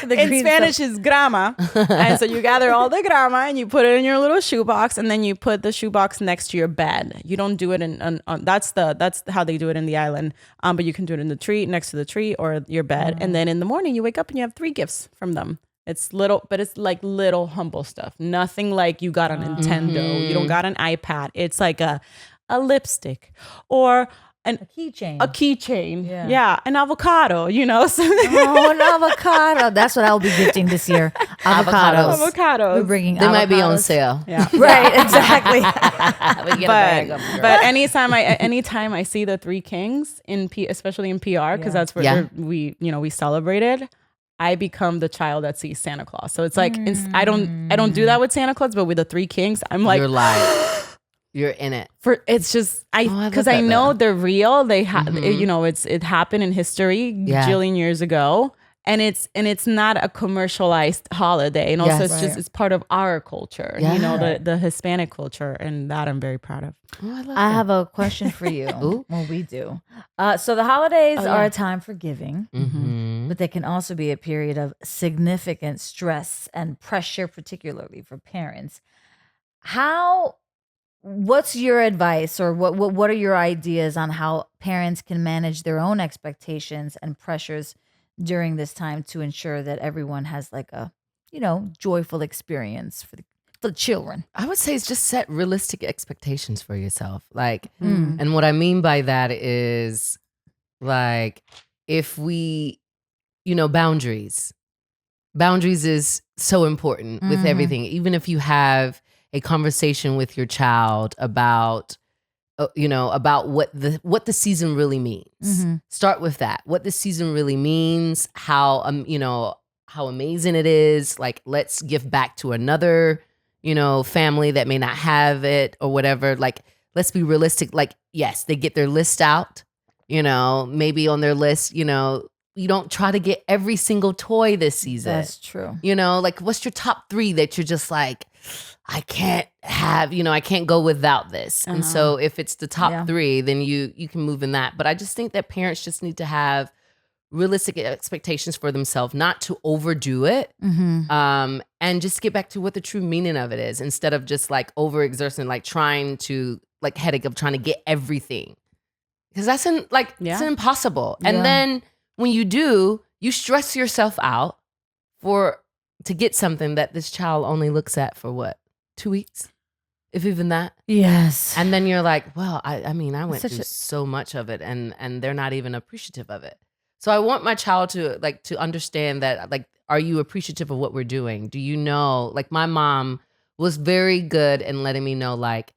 Speaker 1: the
Speaker 3: In
Speaker 1: green
Speaker 3: Spanish
Speaker 1: stuff-
Speaker 3: is grama. And so you gather all the grama and you put it in your little shoebox, and then you put the shoebox next to your bed. You don't do it that's how they do it in the island. But you can do it in the tree, next to the tree or your bed. And then in the morning you wake up and you have 3 gifts from them. It's little, but it's like little humble stuff. Nothing like you got a Nintendo. You don't got an iPad. It's like a lipstick or
Speaker 1: a keychain.
Speaker 3: a keychain.
Speaker 1: Yeah.
Speaker 3: Yeah. An avocado, so
Speaker 1: Oh, an avocado. That's what I'll be gifting this year. Avocados.
Speaker 3: avocados.
Speaker 1: We're bringing.
Speaker 2: They might be on
Speaker 1: avocados.
Speaker 2: sale.
Speaker 3: Yeah.
Speaker 1: Right. Exactly.
Speaker 2: We get a bag of them, girl.
Speaker 3: But anytime I see the Three Kings especially in PR, because that's where
Speaker 2: Yeah.
Speaker 3: we celebrated, I become the child that sees Santa Claus. So it's like I don't do that with Santa Claus, but with the Three Kings, I'm like,
Speaker 2: You're live. You're in it.
Speaker 3: it's just
Speaker 2: I love
Speaker 3: because
Speaker 2: that,
Speaker 3: I know
Speaker 2: though.
Speaker 3: they're real. They it happened in history
Speaker 2: Yeah.
Speaker 3: jillion years ago. And it's not a commercialized holiday, and also
Speaker 2: Yes.
Speaker 3: it's just it's part of our culture,
Speaker 2: Yeah.
Speaker 3: the Hispanic culture, and that I'm very proud of.
Speaker 2: Oh, I love
Speaker 1: I
Speaker 2: that.
Speaker 1: have a question for you.
Speaker 2: Ooh.
Speaker 1: Well, we do. So the holidays
Speaker 3: Oh,
Speaker 1: are
Speaker 3: yeah.
Speaker 1: a time for giving,
Speaker 2: Mhm.
Speaker 1: but they can also be a period of significant stress and pressure, particularly for parents. What's your advice, or what are your ideas on how parents can manage their own expectations and pressures during this time to ensure that everyone has like a, joyful experience for the children?
Speaker 2: I would say it's just set realistic expectations for yourself. Like,
Speaker 1: Mm.
Speaker 2: and what I mean by that is like, if we, boundaries. Boundaries is so important with
Speaker 1: Mhm.
Speaker 2: everything. Even if you have a conversation with your child about, about what the season really means.
Speaker 1: Mhm.
Speaker 2: Start with that. What the season really means, how how amazing it is. Like, let's give back to another, family that may not have it or whatever. Like, let's be realistic. Like, yes, they get their list out, maybe on their list, you don't try to get every single toy this season.
Speaker 1: That's true.
Speaker 2: Like, what's your top 3 that you're just like, I can't have, I can't go without this. And so if it's the top
Speaker 1: Yeah.
Speaker 2: 3, then you can move in that. But I just think that parents just need to have realistic expectations for themselves, not to overdo it.
Speaker 1: Mm-hmm.
Speaker 2: And just get back to what the true meaning of it is, instead of just like overexerting, like trying to like headache of trying to get everything. Because that's it's impossible.
Speaker 1: Yeah.
Speaker 2: And then when you do, you stress yourself out to get something that this child only looks at for what? 2 weeks, if even that.
Speaker 1: Yes.
Speaker 2: And then you're like, well, I went
Speaker 1: Such
Speaker 2: through
Speaker 1: a-
Speaker 2: so much of it, and they're not even appreciative of it. So I want my child to understand that, like, are you appreciative of what we're doing? Do you know? Like, my mom was very good in letting me know, like,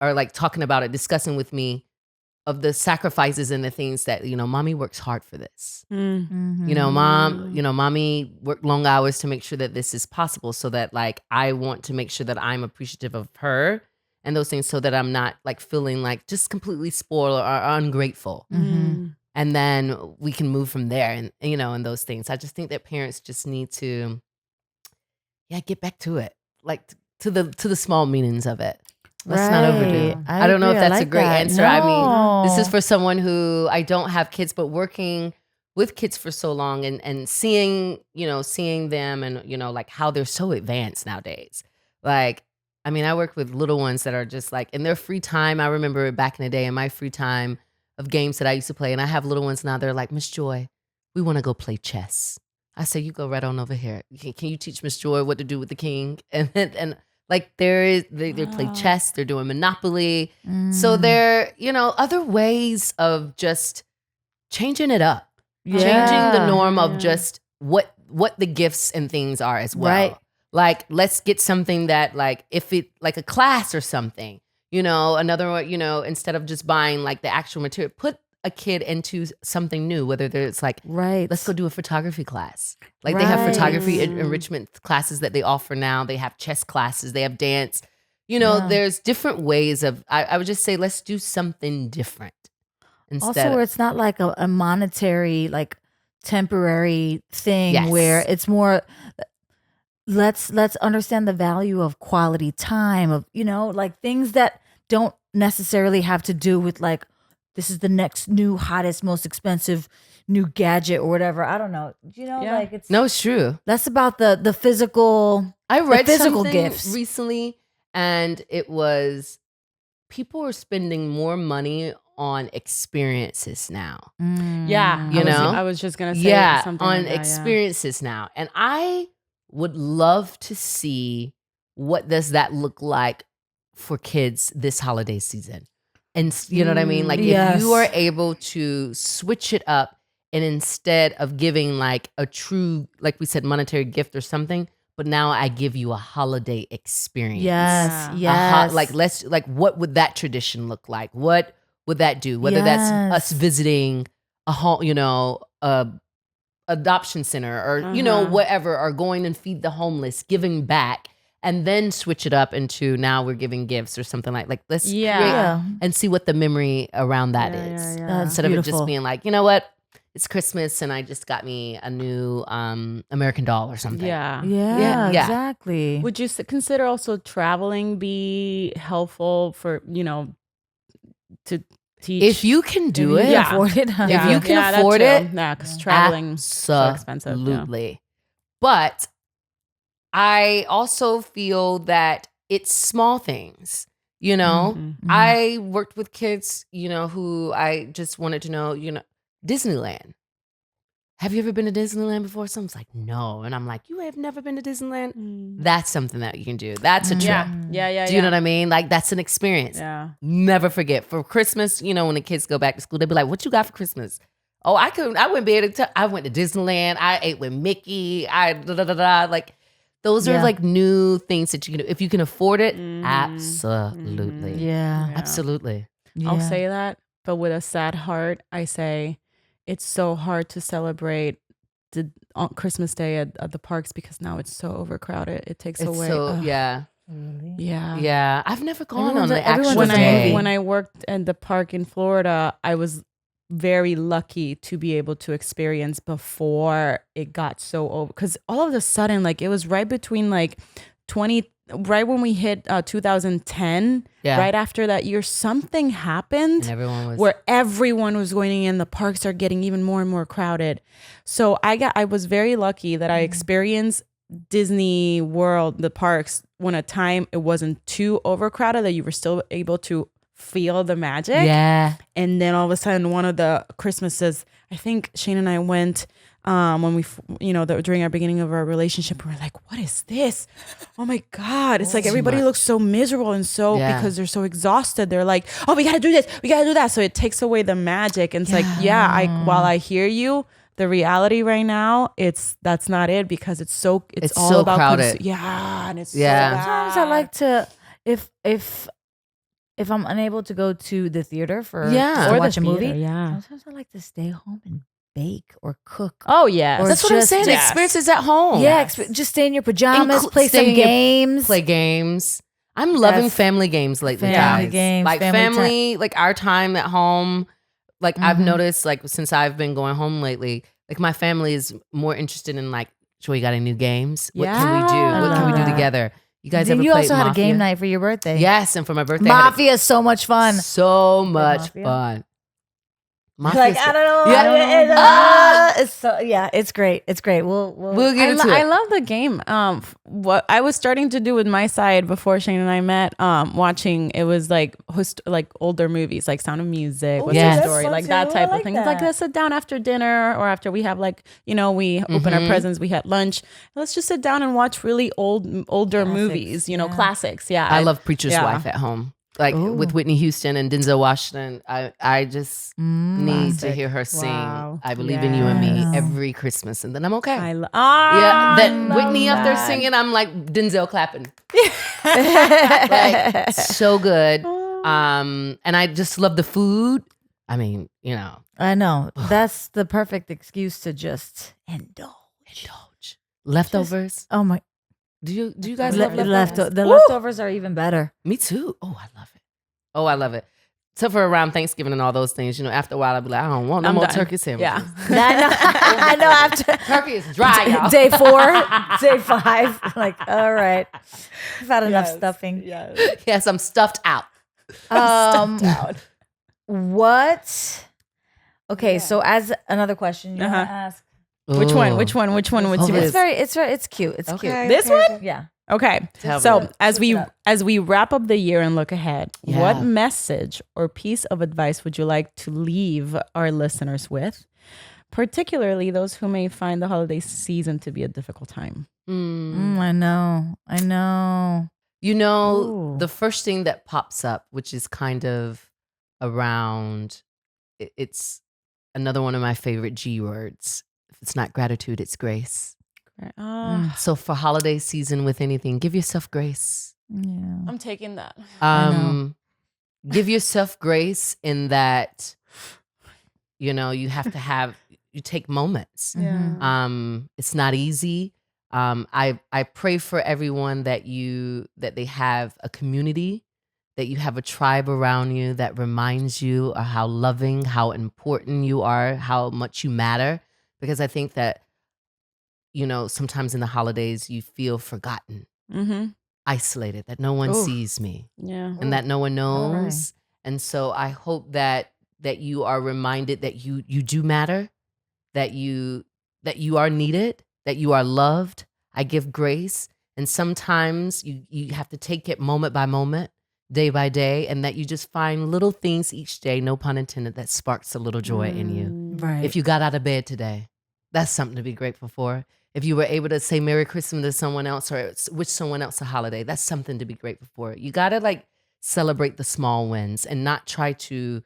Speaker 2: or like talking about it, discussing with me the sacrifices and the things that, mommy works hard for this.
Speaker 3: Mm.
Speaker 2: Mommy worked long hours to make sure that this is possible, so that like I want to make sure that I'm appreciative of her and those things, so that I'm not like feeling like just completely spoiled or ungrateful.
Speaker 3: Mm.
Speaker 2: And then we can move from there, and and those things. I just think that parents just need to get back to it, like to the small meanings of it. Let's not overdo it. I don't know if
Speaker 1: agree. I
Speaker 2: that's a
Speaker 1: like
Speaker 2: great
Speaker 1: that.
Speaker 2: answer. I mean, this is
Speaker 1: No.
Speaker 2: for someone who I don't have kids, but working with kids for so long and seeing them and, like how they're so advanced nowadays. Like, I mean, I work with little ones that are just like in their free time. I remember back in the day in my free time of games that I used to play, and I have little ones now. They're like, Miss Joy, we want to go play chess. I say, you go right on over here. Can you teach Miss Joy what to do with the king? And like they play chess, they're doing Monopoly. So there, other ways of just changing it up, changing the norm of just what the gifts and things are as well.
Speaker 1: Right.
Speaker 2: Like, let's get something that like, if it like a class or something, another one, instead of just buying like the actual material, put a kid into something new, whether it's like, let's go do a photography class. Like they have photography enrichment classes that they offer now. They have chess classes, they have dance. There's different ways of, I would just say, let's do something different.
Speaker 1: Also, where it's not like a monetary, like temporary thing where it's more, let's understand the value of quality time, of, like things that don't necessarily have to do with like, this is the next new, hottest, most expensive new gadget or whatever. I don't know. Like it's
Speaker 2: it's true.
Speaker 1: That's about the physical.
Speaker 2: I read
Speaker 1: physical
Speaker 2: something
Speaker 1: gifts
Speaker 2: recently, and it was people are spending more money on experiences now.
Speaker 3: Yeah, I was just gonna say something
Speaker 2: on
Speaker 3: like that,
Speaker 2: experiences now, and I would love to see what does that look like for kids this holiday season. And you know what I mean? Like if you are able to switch it up, and instead of giving like a true, like we said, monetary gift or something, but now I give you a holiday experience.
Speaker 1: Yes.
Speaker 2: What would that tradition look like? What would that do? Whether that's us visiting a home, adoption center or, whatever, or going and feed the homeless, giving back. And then switch it up into now we're giving gifts or something like let's create and see what the memory around that is. Instead of it just being like, you know what, it's Christmas and I just got me a new American Doll or something.
Speaker 1: Yeah, exactly.
Speaker 3: Would you consider also traveling be helpful for, to teach?
Speaker 2: If you can do it.
Speaker 1: Afford it.
Speaker 2: If you can afford it.
Speaker 3: Yeah, because traveling so expensive.
Speaker 2: Absolutely. But I also feel that it's small things, I worked with kids, who I just wanted to know, Disneyland. Have you ever been to Disneyland before? Someone's like, no. And I'm like, you have never been to Disneyland? That's something that you can do. That's a trip.
Speaker 3: Yeah.
Speaker 2: Do you know what I mean? Like, that's an experience.
Speaker 3: Yeah.
Speaker 2: Never forget. For Christmas, when the kids go back to school, they'll be like, what you got for Christmas? Oh, I wouldn't be able to tell. I went to Disneyland. I ate with Mickey. Like, those are like new things that you can do. If you can afford it, absolutely.
Speaker 1: Yeah.
Speaker 2: Absolutely.
Speaker 3: I'll say that, but with a sad heart, I say it's so hard to celebrate on Christmas Day at the parks because now it's so overcrowded. It takes away.
Speaker 1: Really?
Speaker 3: Yeah.
Speaker 2: I've never gone
Speaker 1: Everyone's
Speaker 2: on
Speaker 1: a-
Speaker 2: the actual
Speaker 1: everyone's a
Speaker 2: day.
Speaker 1: movie.
Speaker 3: When I worked at the park in Florida, I was very lucky to be able to experience before it got so over, because all of a sudden, like it was right between like right when we hit 2010, right after that year, something happened where everyone was going in. The parks are getting even more and more crowded. So I was very lucky that I experienced Disney World, the parks, when at time it wasn't too overcrowded, that you were still able to feel the magic.
Speaker 2: Yeah.
Speaker 3: And then all of a sudden, one of the Christmases, I think Shane and I went when we, during our beginning of our relationship, we were like, what is this? Oh my God. It's like everybody looks so miserable and because they're so exhausted. They're like, oh, we got to do this. We got to do that. So it takes away the magic. And it's like, while I hear you, the reality right now, that's not it, because it's all
Speaker 2: so
Speaker 3: about
Speaker 2: crowded.
Speaker 3: and it's
Speaker 2: Yeah.
Speaker 3: so bad.
Speaker 1: Sometimes I like to, if if I'm unable to go to the theater for
Speaker 2: Yeah.
Speaker 1: to
Speaker 3: Or
Speaker 1: watch
Speaker 3: the
Speaker 1: a movie,
Speaker 3: theater, yeah.
Speaker 1: sometimes I like to stay home and bake or cook.
Speaker 3: Oh yeah.
Speaker 1: Or
Speaker 2: That's what I'm
Speaker 1: just-
Speaker 2: saying. The
Speaker 3: yes.
Speaker 2: experience is at home.
Speaker 1: Yeah, just stay in your pajamas, play
Speaker 2: stay
Speaker 1: some
Speaker 2: in your-
Speaker 1: games.
Speaker 2: Play games. I'm loving
Speaker 1: That's-
Speaker 2: family games lately,
Speaker 1: Family
Speaker 2: guys.
Speaker 1: games,
Speaker 2: like
Speaker 1: family
Speaker 2: like our time at home. Like I've
Speaker 1: Mhm.
Speaker 2: noticed, like since I've been going home lately, like my family is more interested in like, Joy, you got any new games? What can we do?
Speaker 3: Yeah.
Speaker 2: What can we do
Speaker 1: I love
Speaker 2: together? You guys
Speaker 1: Then
Speaker 2: ever
Speaker 1: you
Speaker 2: played
Speaker 1: also had a
Speaker 2: Mafia?
Speaker 1: game night for your birthday.
Speaker 2: Yes, and for my birthday, I had
Speaker 1: Mafia is so much fun.
Speaker 2: so much
Speaker 1: Mafia?
Speaker 2: fun.
Speaker 1: Like I don't know.
Speaker 2: Yeah.
Speaker 1: It's so it's great. It's great.
Speaker 2: We'll get into
Speaker 3: I
Speaker 2: it.
Speaker 3: love the game. What I was starting to do with my side before Shane and I met, watching it was like older movies, like Sound of Music, What's
Speaker 2: yes.
Speaker 3: Your Story,
Speaker 1: That's
Speaker 3: like
Speaker 1: fun
Speaker 3: that
Speaker 1: too.
Speaker 3: type
Speaker 1: I like
Speaker 3: of thing. It's like
Speaker 1: that.
Speaker 3: let's sit down after dinner or after we have like we open our presents, we had lunch. Let's just sit down and watch really older
Speaker 1: Classics,
Speaker 3: movies,
Speaker 1: yeah.
Speaker 3: classics. Yeah,
Speaker 2: I love Preacher's
Speaker 3: yeah.
Speaker 2: Wife at home. Like
Speaker 1: Ooh.
Speaker 2: with Whitney Houston and Denzel Washington. I just need to hear her sing
Speaker 3: Wow.
Speaker 2: I Believe in You and Me
Speaker 1: Yes.
Speaker 2: every Christmas. And then I'm okay.
Speaker 3: Yeah,
Speaker 2: Yeah, that
Speaker 3: love
Speaker 2: Whitney up there
Speaker 3: that.
Speaker 2: singing, I'm like Denzel clapping. Like so good. And I just love the food. I mean,
Speaker 1: I know. That's the perfect excuse to just indulge.
Speaker 2: Leftovers.
Speaker 1: Oh my!
Speaker 2: Do you guys love leftovers?
Speaker 1: The leftovers are even better.
Speaker 2: Me too. Oh, I love it. Oh, I love it. Except for around Thanksgiving and all those things, after a while I'll be like, I don't want no
Speaker 3: I'm
Speaker 2: more
Speaker 3: done.
Speaker 2: turkey sandwiches.
Speaker 3: Yeah.
Speaker 1: I know. After
Speaker 2: Turkey is dry, y'all.
Speaker 1: day 4, day 5, like all right, I've had enough stuffing.
Speaker 2: Yes, I'm stuffed out.
Speaker 1: What? Okay, so as another question, you want
Speaker 3: Uh-huh.
Speaker 1: to ask?
Speaker 3: Which
Speaker 2: Ooh.
Speaker 3: one? Which one would
Speaker 2: Oh,
Speaker 3: you?
Speaker 2: this-
Speaker 1: It's cute. It's
Speaker 2: Okay.
Speaker 1: cute.
Speaker 3: This one?
Speaker 1: Yeah.
Speaker 3: Okay.
Speaker 2: Tell
Speaker 3: So
Speaker 2: me.
Speaker 3: as
Speaker 1: Switch it
Speaker 3: we
Speaker 1: up.
Speaker 3: wrap up the year and look ahead,
Speaker 2: Yeah.
Speaker 3: what message or piece of advice would you like to leave our listeners with, particularly those who may find the holiday season to be a difficult time?
Speaker 1: I know. Ooh.
Speaker 2: The first thing that pops up, which is kind of around, it's another one of my favorite G words. If it's not gratitude, it's grace. So for holiday season with anything, give yourself grace.
Speaker 1: Yeah.
Speaker 3: I'm taking that.
Speaker 2: Give yourself grace in that, you have to you take moments. It's not easy. I pray for everyone that they have a community, that you have a tribe around you that reminds you of how loving, how important you are, how much you matter. Because I think that, sometimes in the holidays you feel forgotten, isolated, that no one sees me
Speaker 3: Yeah.
Speaker 2: and that no one
Speaker 1: All right.
Speaker 2: knows. And so I hope that you are reminded that you do matter, that you are needed, that you are loved. I give grace. And sometimes you have to take it moment by moment, day by day, and that you just find little things each day, no pun intended, that sparks a little joy in you.
Speaker 1: Right.
Speaker 2: If you got out of bed today, that's something to be grateful for. If you were able to say Merry Christmas to someone else or wish someone else a holiday, that's something to be grateful for. You got to celebrate the small wins and not try to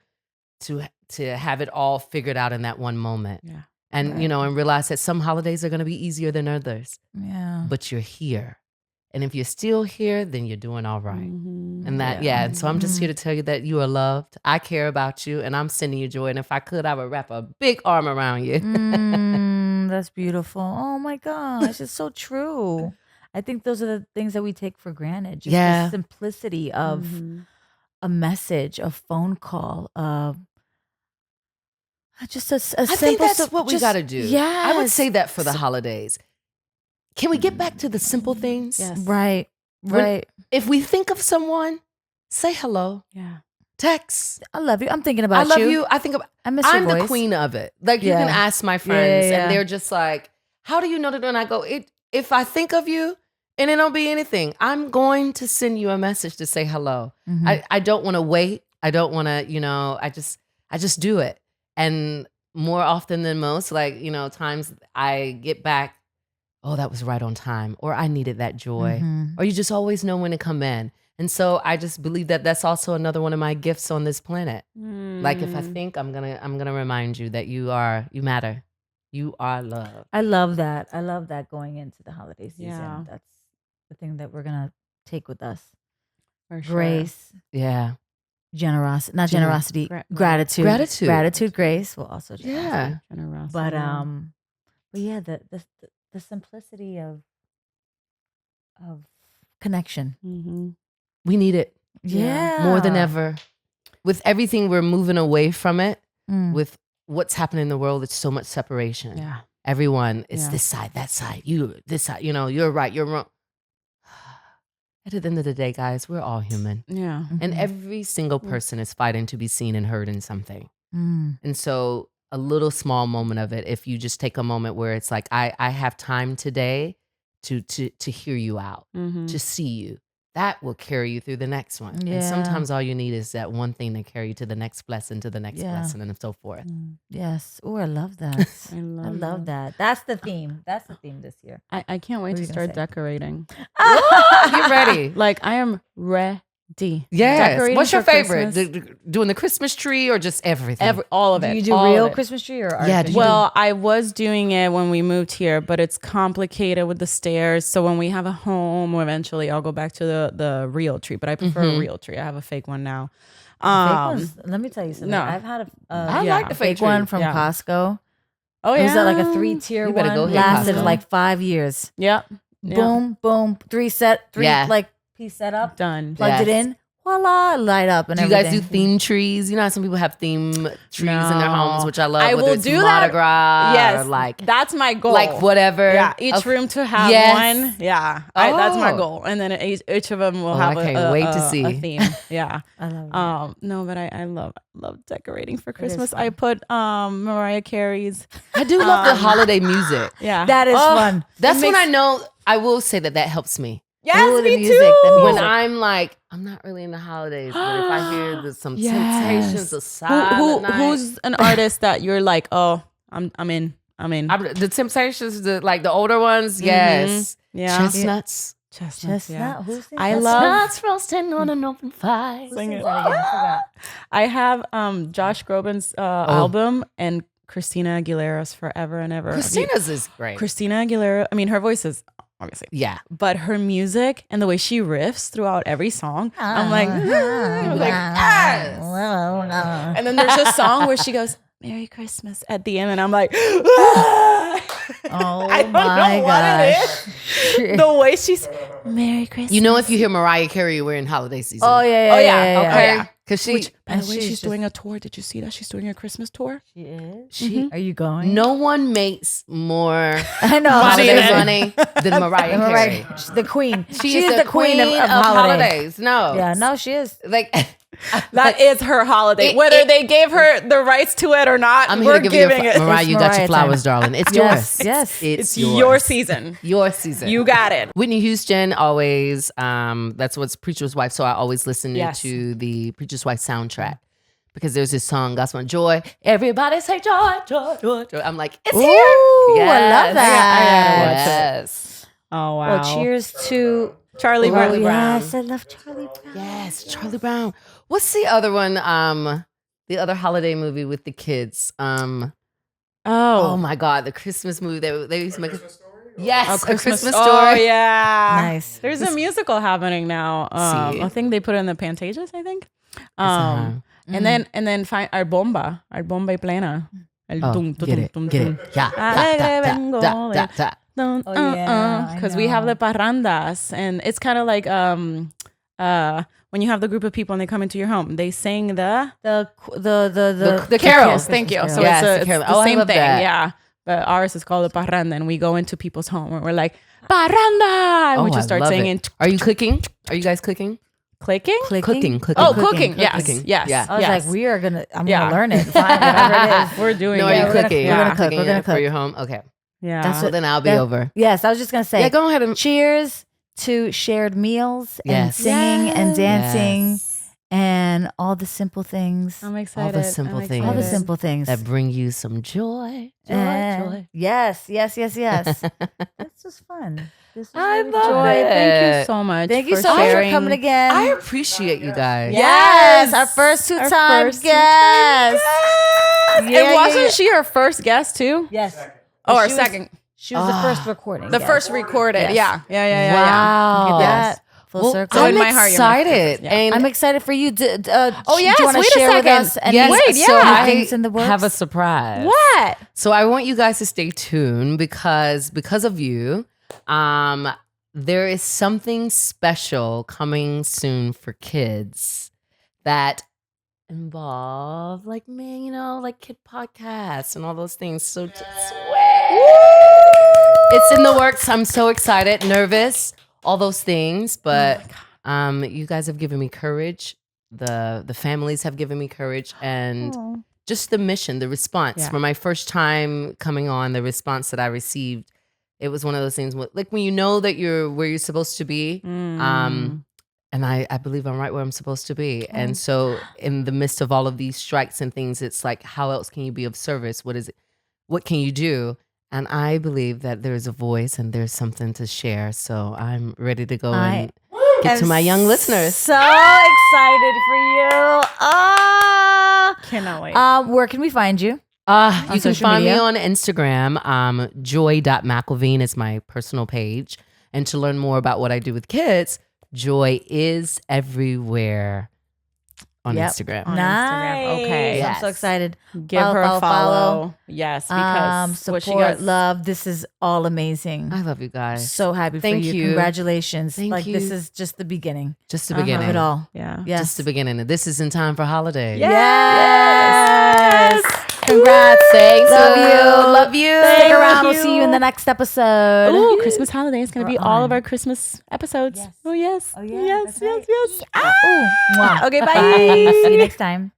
Speaker 2: have it all figured out in that one moment.
Speaker 3: Yeah.
Speaker 2: And,
Speaker 1: Right.
Speaker 2: and realize that some holidays are going to be easier than others,
Speaker 1: Yeah.
Speaker 2: but you're here. And if you're still here, then you're doing all right. And that, and so I'm just here to tell you that you are loved. I care about you and I'm sending you joy. And if I could, I would wrap a big arm around you.
Speaker 1: That's beautiful. Oh my gosh, it's so true. I think those are the things that we take for granted. Just
Speaker 2: Yeah.
Speaker 1: the simplicity of a message, a phone call, just a simple.
Speaker 2: I think that's what we got to do.
Speaker 1: Yeah,
Speaker 2: I would say that for the holidays. Can we get back to the simple things?
Speaker 3: Yes.
Speaker 1: Right,
Speaker 2: When-
Speaker 1: right.
Speaker 2: If we think of someone, say hello,
Speaker 3: Yeah.
Speaker 2: text.
Speaker 1: I love you. I'm thinking about
Speaker 2: I love you. I think
Speaker 1: I miss your
Speaker 2: I'm
Speaker 1: voice.
Speaker 2: the queen of it. Like you
Speaker 1: Yeah.
Speaker 2: can ask my friends,
Speaker 1: yeah.
Speaker 2: and they're just like, "How do you know that?" And I go, "If I think of you, and it don't be anything, I'm going to send you a message to say hello.
Speaker 1: Mhm.
Speaker 2: I don't want to wait. I don't want to, I just do it. And more often than most, times I get back, oh, that was right on time, or I needed that joy,
Speaker 1: Mhm.
Speaker 2: or you just always know when to come in. And so I just believe that that's also another one of my gifts on this planet. Like if I think, I'm gonna remind you that you matter, you are loved.
Speaker 1: I love that. I love that going into the holiday season.
Speaker 3: Yeah.
Speaker 1: That's the thing that we're gonna take with us.
Speaker 3: For sure.
Speaker 1: Grace.
Speaker 2: Yeah,
Speaker 1: generosity, not generosity,
Speaker 3: Gra-
Speaker 1: gratitude,
Speaker 2: Gratitude.
Speaker 1: grace. Well, also generosity.
Speaker 2: Yeah.
Speaker 3: Generosity.
Speaker 1: But yeah, the simplicity of connection.
Speaker 3: Mm-hmm.
Speaker 2: We need it
Speaker 1: Yeah,
Speaker 2: more than ever. With everything, we're moving away from it.
Speaker 1: Mm.
Speaker 2: With what's happening in the world, it's so much separation.
Speaker 3: Yeah.
Speaker 2: Everyone, it's
Speaker 3: Yeah.
Speaker 2: this side, that side, you, this side, you're right, you're wrong. At the end of the day, guys, we're all human.
Speaker 3: Yeah.
Speaker 2: And every single person is fighting to be seen and heard in something.
Speaker 1: Mm.
Speaker 2: And so a little small moment of it, if you just take a moment where it's like, I have time today to hear you out,
Speaker 3: Mm-hmm.
Speaker 2: to see you, that will carry you through the next one.
Speaker 1: Yeah.
Speaker 2: And sometimes all you need is that one thing to carry you to the next blessing, to the next
Speaker 1: Yeah.
Speaker 2: blessing, and so forth.
Speaker 1: Yes. Oh, I love that.
Speaker 3: I
Speaker 1: I
Speaker 3: love,
Speaker 1: love that. That's the theme. That's the theme this year.
Speaker 3: I can't wait
Speaker 1: What
Speaker 3: to
Speaker 1: were you gonna
Speaker 3: start
Speaker 1: say?
Speaker 3: decorating.
Speaker 2: Get ready.
Speaker 3: Like I am ready.
Speaker 2: Yes.
Speaker 3: Decorating
Speaker 2: What's your
Speaker 3: for
Speaker 2: favorite?
Speaker 3: Christmas.
Speaker 2: Doing the Christmas tree or just everything?
Speaker 3: All of
Speaker 1: Do
Speaker 3: it.
Speaker 1: you do
Speaker 3: all
Speaker 1: real
Speaker 3: of it.
Speaker 1: Christmas tree or
Speaker 2: Yeah,
Speaker 1: artificial?
Speaker 3: Well, I was doing it when we moved here, but it's complicated with the stairs. So when we have a home, eventually I'll go back to the real tree. But I prefer a real tree. I have a fake one now.
Speaker 1: The fake ones, let me tell you something.
Speaker 3: no.
Speaker 1: I've had
Speaker 2: I
Speaker 3: yeah,
Speaker 2: like the fake
Speaker 1: fake one
Speaker 2: tree.
Speaker 1: from
Speaker 3: Yeah.
Speaker 1: Costco.
Speaker 3: Oh
Speaker 1: It
Speaker 3: yeah,
Speaker 1: was like a 3-tier
Speaker 2: You better
Speaker 1: one.
Speaker 2: go ahead,
Speaker 1: Lasted
Speaker 2: Costco.
Speaker 1: like 5 years.
Speaker 3: Yep. Yeah.
Speaker 1: Boom, boom. 3
Speaker 2: Yeah.
Speaker 1: like piece setup.
Speaker 3: Done.
Speaker 1: Plugged it
Speaker 2: Yes.
Speaker 1: in. Voila, light up and
Speaker 2: Do you guys do
Speaker 1: everything.
Speaker 2: theme trees? You know how some people have theme trees in their
Speaker 3: No.
Speaker 2: homes, which I love.
Speaker 3: I
Speaker 2: whether
Speaker 3: will
Speaker 2: it's
Speaker 3: do
Speaker 2: Mardi
Speaker 3: that.
Speaker 2: Gras
Speaker 3: Yes,
Speaker 2: or like
Speaker 3: that's my goal.
Speaker 2: whatever.
Speaker 3: Yeah, each
Speaker 2: Okay.
Speaker 3: room to have
Speaker 2: Yes.
Speaker 3: one. Yeah, that's my
Speaker 2: Oh.
Speaker 3: goal. And then each of them will
Speaker 2: Oh,
Speaker 3: have
Speaker 2: I can't wait to see.
Speaker 3: a theme. Yeah.
Speaker 1: I love it.
Speaker 3: No, but I love decorating for
Speaker 1: is
Speaker 3: Christmas.
Speaker 1: fun.
Speaker 3: I put Mariah Carey's.
Speaker 2: I do love the holiday music.
Speaker 3: Yeah,
Speaker 1: That is
Speaker 3: Oh,
Speaker 1: fun.
Speaker 2: That's
Speaker 3: It
Speaker 2: when
Speaker 3: makes-
Speaker 2: I know. I will say that helps me.
Speaker 3: Yes,
Speaker 1: Ooh, the
Speaker 3: me
Speaker 1: music,
Speaker 3: too.
Speaker 1: the music.
Speaker 2: When I'm like, I'm not really in the holidays, but if I hear some
Speaker 3: Yes.
Speaker 2: Temptations, a Silent Night.
Speaker 3: Who's an artist that you're like, oh, I'm in.
Speaker 2: The Temptations, the older ones, yes.
Speaker 3: Yeah.
Speaker 2: Chestnuts.
Speaker 3: Chestnuts. Yeah.
Speaker 1: Chestnut. Who sings
Speaker 3: I
Speaker 1: that?
Speaker 3: love-
Speaker 2: Chestnuts roasting on an open fire.
Speaker 1: Who
Speaker 3: Sing
Speaker 1: sings
Speaker 3: it.
Speaker 1: that again? I forgot.
Speaker 3: I have Josh Groban's album and Christina Aguilera's Forever and Ever.
Speaker 2: Christina's is great.
Speaker 3: Christina Aguilera, I mean, her voice is obviously,
Speaker 2: Yeah.
Speaker 3: but her music and the way she riffs throughout every song, I'm like,
Speaker 1: ah.
Speaker 3: and then there's a song where she goes, Merry Christmas at the end, and I'm like,
Speaker 1: Oh
Speaker 3: I don't
Speaker 1: my
Speaker 3: know what
Speaker 1: gosh.
Speaker 3: it is. The way she's Merry Christmas.
Speaker 2: You know, if you hear Mariah Carey, we're in holiday season.
Speaker 1: Oh yeah, yeah,
Speaker 3: Oh,
Speaker 1: yeah,
Speaker 3: yeah,
Speaker 1: yeah,
Speaker 3: okay.
Speaker 1: yeah.
Speaker 2: Because she,
Speaker 3: By the
Speaker 1: And
Speaker 3: way,
Speaker 1: she's
Speaker 3: she's
Speaker 1: just-
Speaker 3: doing a tour. Did you see that? She's doing a Christmas tour.
Speaker 1: She is.
Speaker 2: she,
Speaker 1: Are you going?
Speaker 2: no one makes more
Speaker 1: I know.
Speaker 2: holiday
Speaker 3: than-
Speaker 2: money than Mariah Carey.
Speaker 1: Right. She's the queen.
Speaker 2: She
Speaker 1: is
Speaker 2: is
Speaker 1: the queen of holiday.
Speaker 2: holidays. No.
Speaker 1: Yeah, no, she is.
Speaker 2: Like,
Speaker 3: That is her holiday. Whether they gave her the rights to it or not,
Speaker 2: I'm here
Speaker 3: we're
Speaker 2: to give you
Speaker 3: giving
Speaker 2: a
Speaker 3: it.
Speaker 2: Mariah,
Speaker 1: It's
Speaker 2: you got
Speaker 1: Mariah
Speaker 2: your flowers,
Speaker 1: time.
Speaker 2: darling. It's
Speaker 1: Yes,
Speaker 2: yours.
Speaker 1: yes.
Speaker 3: It's
Speaker 2: yours.
Speaker 3: your season.
Speaker 2: Your season.
Speaker 3: You got it.
Speaker 2: Whitney Houston always, that's what's Preacher's Wife. So I always listen
Speaker 3: Yes.
Speaker 2: to the Preacher's Wife soundtrack because there's this song, Gospel Joy. Everybody say joy, joy, joy, joy. I'm like, it's
Speaker 1: Ooh,
Speaker 2: here.
Speaker 1: I love that.
Speaker 3: I gotta watch it.
Speaker 2: Yes.
Speaker 3: Oh wow.
Speaker 1: Well, cheers to
Speaker 3: Charlie Brown.
Speaker 1: Yes, I love Charlie Brown.
Speaker 2: Yes, Charlie Brown. What's the other one? The other holiday movie with the kids. Oh
Speaker 3: Oh,
Speaker 2: my God, the Christmas movie they used to make.
Speaker 4: Christmas Story?
Speaker 2: Yes,
Speaker 3: A
Speaker 2: A Christmas Story.
Speaker 3: Oh yeah.
Speaker 1: Nice.
Speaker 3: There's a musical happening now.
Speaker 2: See.
Speaker 3: I think they put it in the Pantages. I think.
Speaker 2: Uh-huh.
Speaker 3: And then find our bomba y plena. El
Speaker 2: Oh,
Speaker 3: tum,
Speaker 2: get it,
Speaker 3: tum,
Speaker 2: get
Speaker 3: tum.
Speaker 2: it. Yeah.
Speaker 3: Alegre vengo de- Dun,
Speaker 1: Oh, yeah, I
Speaker 3: because we have
Speaker 1: know.
Speaker 3: the parrandas, and it's kind of like when you have the group of people and they come into your home, they sing the
Speaker 2: The carols.
Speaker 3: carols. Thank you. So
Speaker 2: Yes, the
Speaker 3: it's
Speaker 2: carol.
Speaker 3: the
Speaker 2: Oh, I
Speaker 3: same
Speaker 2: love
Speaker 3: thing.
Speaker 2: that.
Speaker 3: Yeah. But ours is called a parranda, and we go into people's home and we're like, parranda! And we just start singing.
Speaker 2: Are you cooking? Are you guys cooking?
Speaker 3: Clicking?
Speaker 2: Cooking.
Speaker 3: Oh, cooking. Yes.
Speaker 2: cooking.
Speaker 3: Yes.
Speaker 2: Yeah.
Speaker 1: I was
Speaker 3: yes.
Speaker 1: like, we are gonna. I'm
Speaker 3: Yeah.
Speaker 1: gonna learn it. Fine, whatever it is.
Speaker 3: We're doing
Speaker 2: No,
Speaker 3: it.
Speaker 2: are you
Speaker 1: we're gonna-
Speaker 2: cooking?
Speaker 1: we're gonna
Speaker 2: You're
Speaker 1: cook,
Speaker 2: cooking
Speaker 1: we're gonna
Speaker 2: it for
Speaker 1: cook.
Speaker 2: your home. Okay.
Speaker 3: Yeah.
Speaker 1: That's
Speaker 2: So then I'll be
Speaker 1: that-
Speaker 2: over.
Speaker 1: Yes, I was just gonna say.
Speaker 2: Yeah, go ahead and
Speaker 1: Cheers to shared meals and
Speaker 2: Yes.
Speaker 1: singing and dancing
Speaker 2: Yes.
Speaker 1: and all the simple things.
Speaker 3: I'm excited.
Speaker 2: simple
Speaker 3: I'm
Speaker 2: things.
Speaker 1: All the
Speaker 3: excited.
Speaker 1: simple things.
Speaker 2: that bring you some joy. Joy.
Speaker 1: Yes, yes, yes, yes. This was fun. This was
Speaker 2: I
Speaker 1: really
Speaker 2: love
Speaker 1: fun.
Speaker 3: Joy, thank you
Speaker 2: it.
Speaker 3: so much.
Speaker 1: Thank you
Speaker 3: for
Speaker 1: so much for
Speaker 3: sharing.
Speaker 1: coming again.
Speaker 2: I appreciate you guys.
Speaker 1: Yes, our first
Speaker 3: Our
Speaker 1: two-time
Speaker 3: first
Speaker 1: guest.
Speaker 3: And wasn't she her first guest too?
Speaker 1: Yes.
Speaker 3: Oh,
Speaker 1: She
Speaker 3: our
Speaker 1: was-
Speaker 3: second.
Speaker 1: She was the first recording.
Speaker 3: The
Speaker 1: yes.
Speaker 3: first recorded.
Speaker 1: Yes.
Speaker 3: Yeah.
Speaker 2: Wow.
Speaker 1: Look at that. Full circle.
Speaker 3: So
Speaker 2: I'm
Speaker 3: in my heart, you're my
Speaker 2: excited.
Speaker 3: favorite.
Speaker 2: And
Speaker 1: I'm excited for you.
Speaker 3: yes,
Speaker 1: Do you want to
Speaker 3: wait a
Speaker 1: share with
Speaker 3: second.
Speaker 1: us any
Speaker 2: yes,
Speaker 3: Wait,
Speaker 2: so
Speaker 3: yeah.
Speaker 2: I
Speaker 1: things in the works?
Speaker 2: have a surprise.
Speaker 3: What?
Speaker 2: So I want you guys to stay tuned because of you, there is something special coming soon for kids that involve like kid podcasts and all those things. So just it's in the works. I'm so excited, nervous, all those things, but you guys have given me courage. The families have given me courage, and just the mission, the response for my first time coming on, the response that I received, it was one of those things like when you know that you're where you're supposed to be. And I believe I'm right where I'm supposed to be. And so in the midst of all of these strikes and things, it's like, how else can you be of service? What is it? What can you do? And I believe that there's a voice and there's something to share. So I'm ready to go and get to my young listeners.
Speaker 1: So excited for you.
Speaker 3: Cannot wait.
Speaker 1: Where can we find you?
Speaker 2: You can
Speaker 1: social
Speaker 2: find
Speaker 1: media?
Speaker 2: me on Instagram. Joy.McElveen is my personal page. And to learn more about what I do with kids, Joy is everywhere on Instagram.
Speaker 3: On
Speaker 1: Nice.
Speaker 3: Instagram. Okay.
Speaker 2: Yes.
Speaker 1: I'm so excited.
Speaker 3: Give her a follow. Yes, because what she
Speaker 1: support,
Speaker 3: got.
Speaker 1: love. This is all amazing.
Speaker 2: I love you guys.
Speaker 1: So happy
Speaker 2: Thank
Speaker 1: for you.
Speaker 2: you.
Speaker 1: Congratulations.
Speaker 2: Thank
Speaker 1: This
Speaker 2: you.
Speaker 1: is just the beginning
Speaker 2: Just the
Speaker 1: of
Speaker 2: beginning.
Speaker 1: it all.
Speaker 3: Yeah.
Speaker 1: Yes.
Speaker 2: Just the beginning. This is in time for holidays.
Speaker 1: Yes.
Speaker 2: Congrats. Thanks.
Speaker 1: Love you.
Speaker 2: Love you.
Speaker 1: Stick around. We'll see you in the next episode.
Speaker 3: Ooh, Christmas holiday is going to be
Speaker 1: We're
Speaker 3: all
Speaker 1: on.
Speaker 3: of our Christmas episodes.
Speaker 1: Yes.
Speaker 3: Oh, yes.
Speaker 1: Oh, yeah,
Speaker 3: Yes,
Speaker 1: that's
Speaker 3: yes,
Speaker 1: right.
Speaker 3: yes.
Speaker 1: Mwah.
Speaker 3: Okay, bye.
Speaker 1: Bye. See you next time.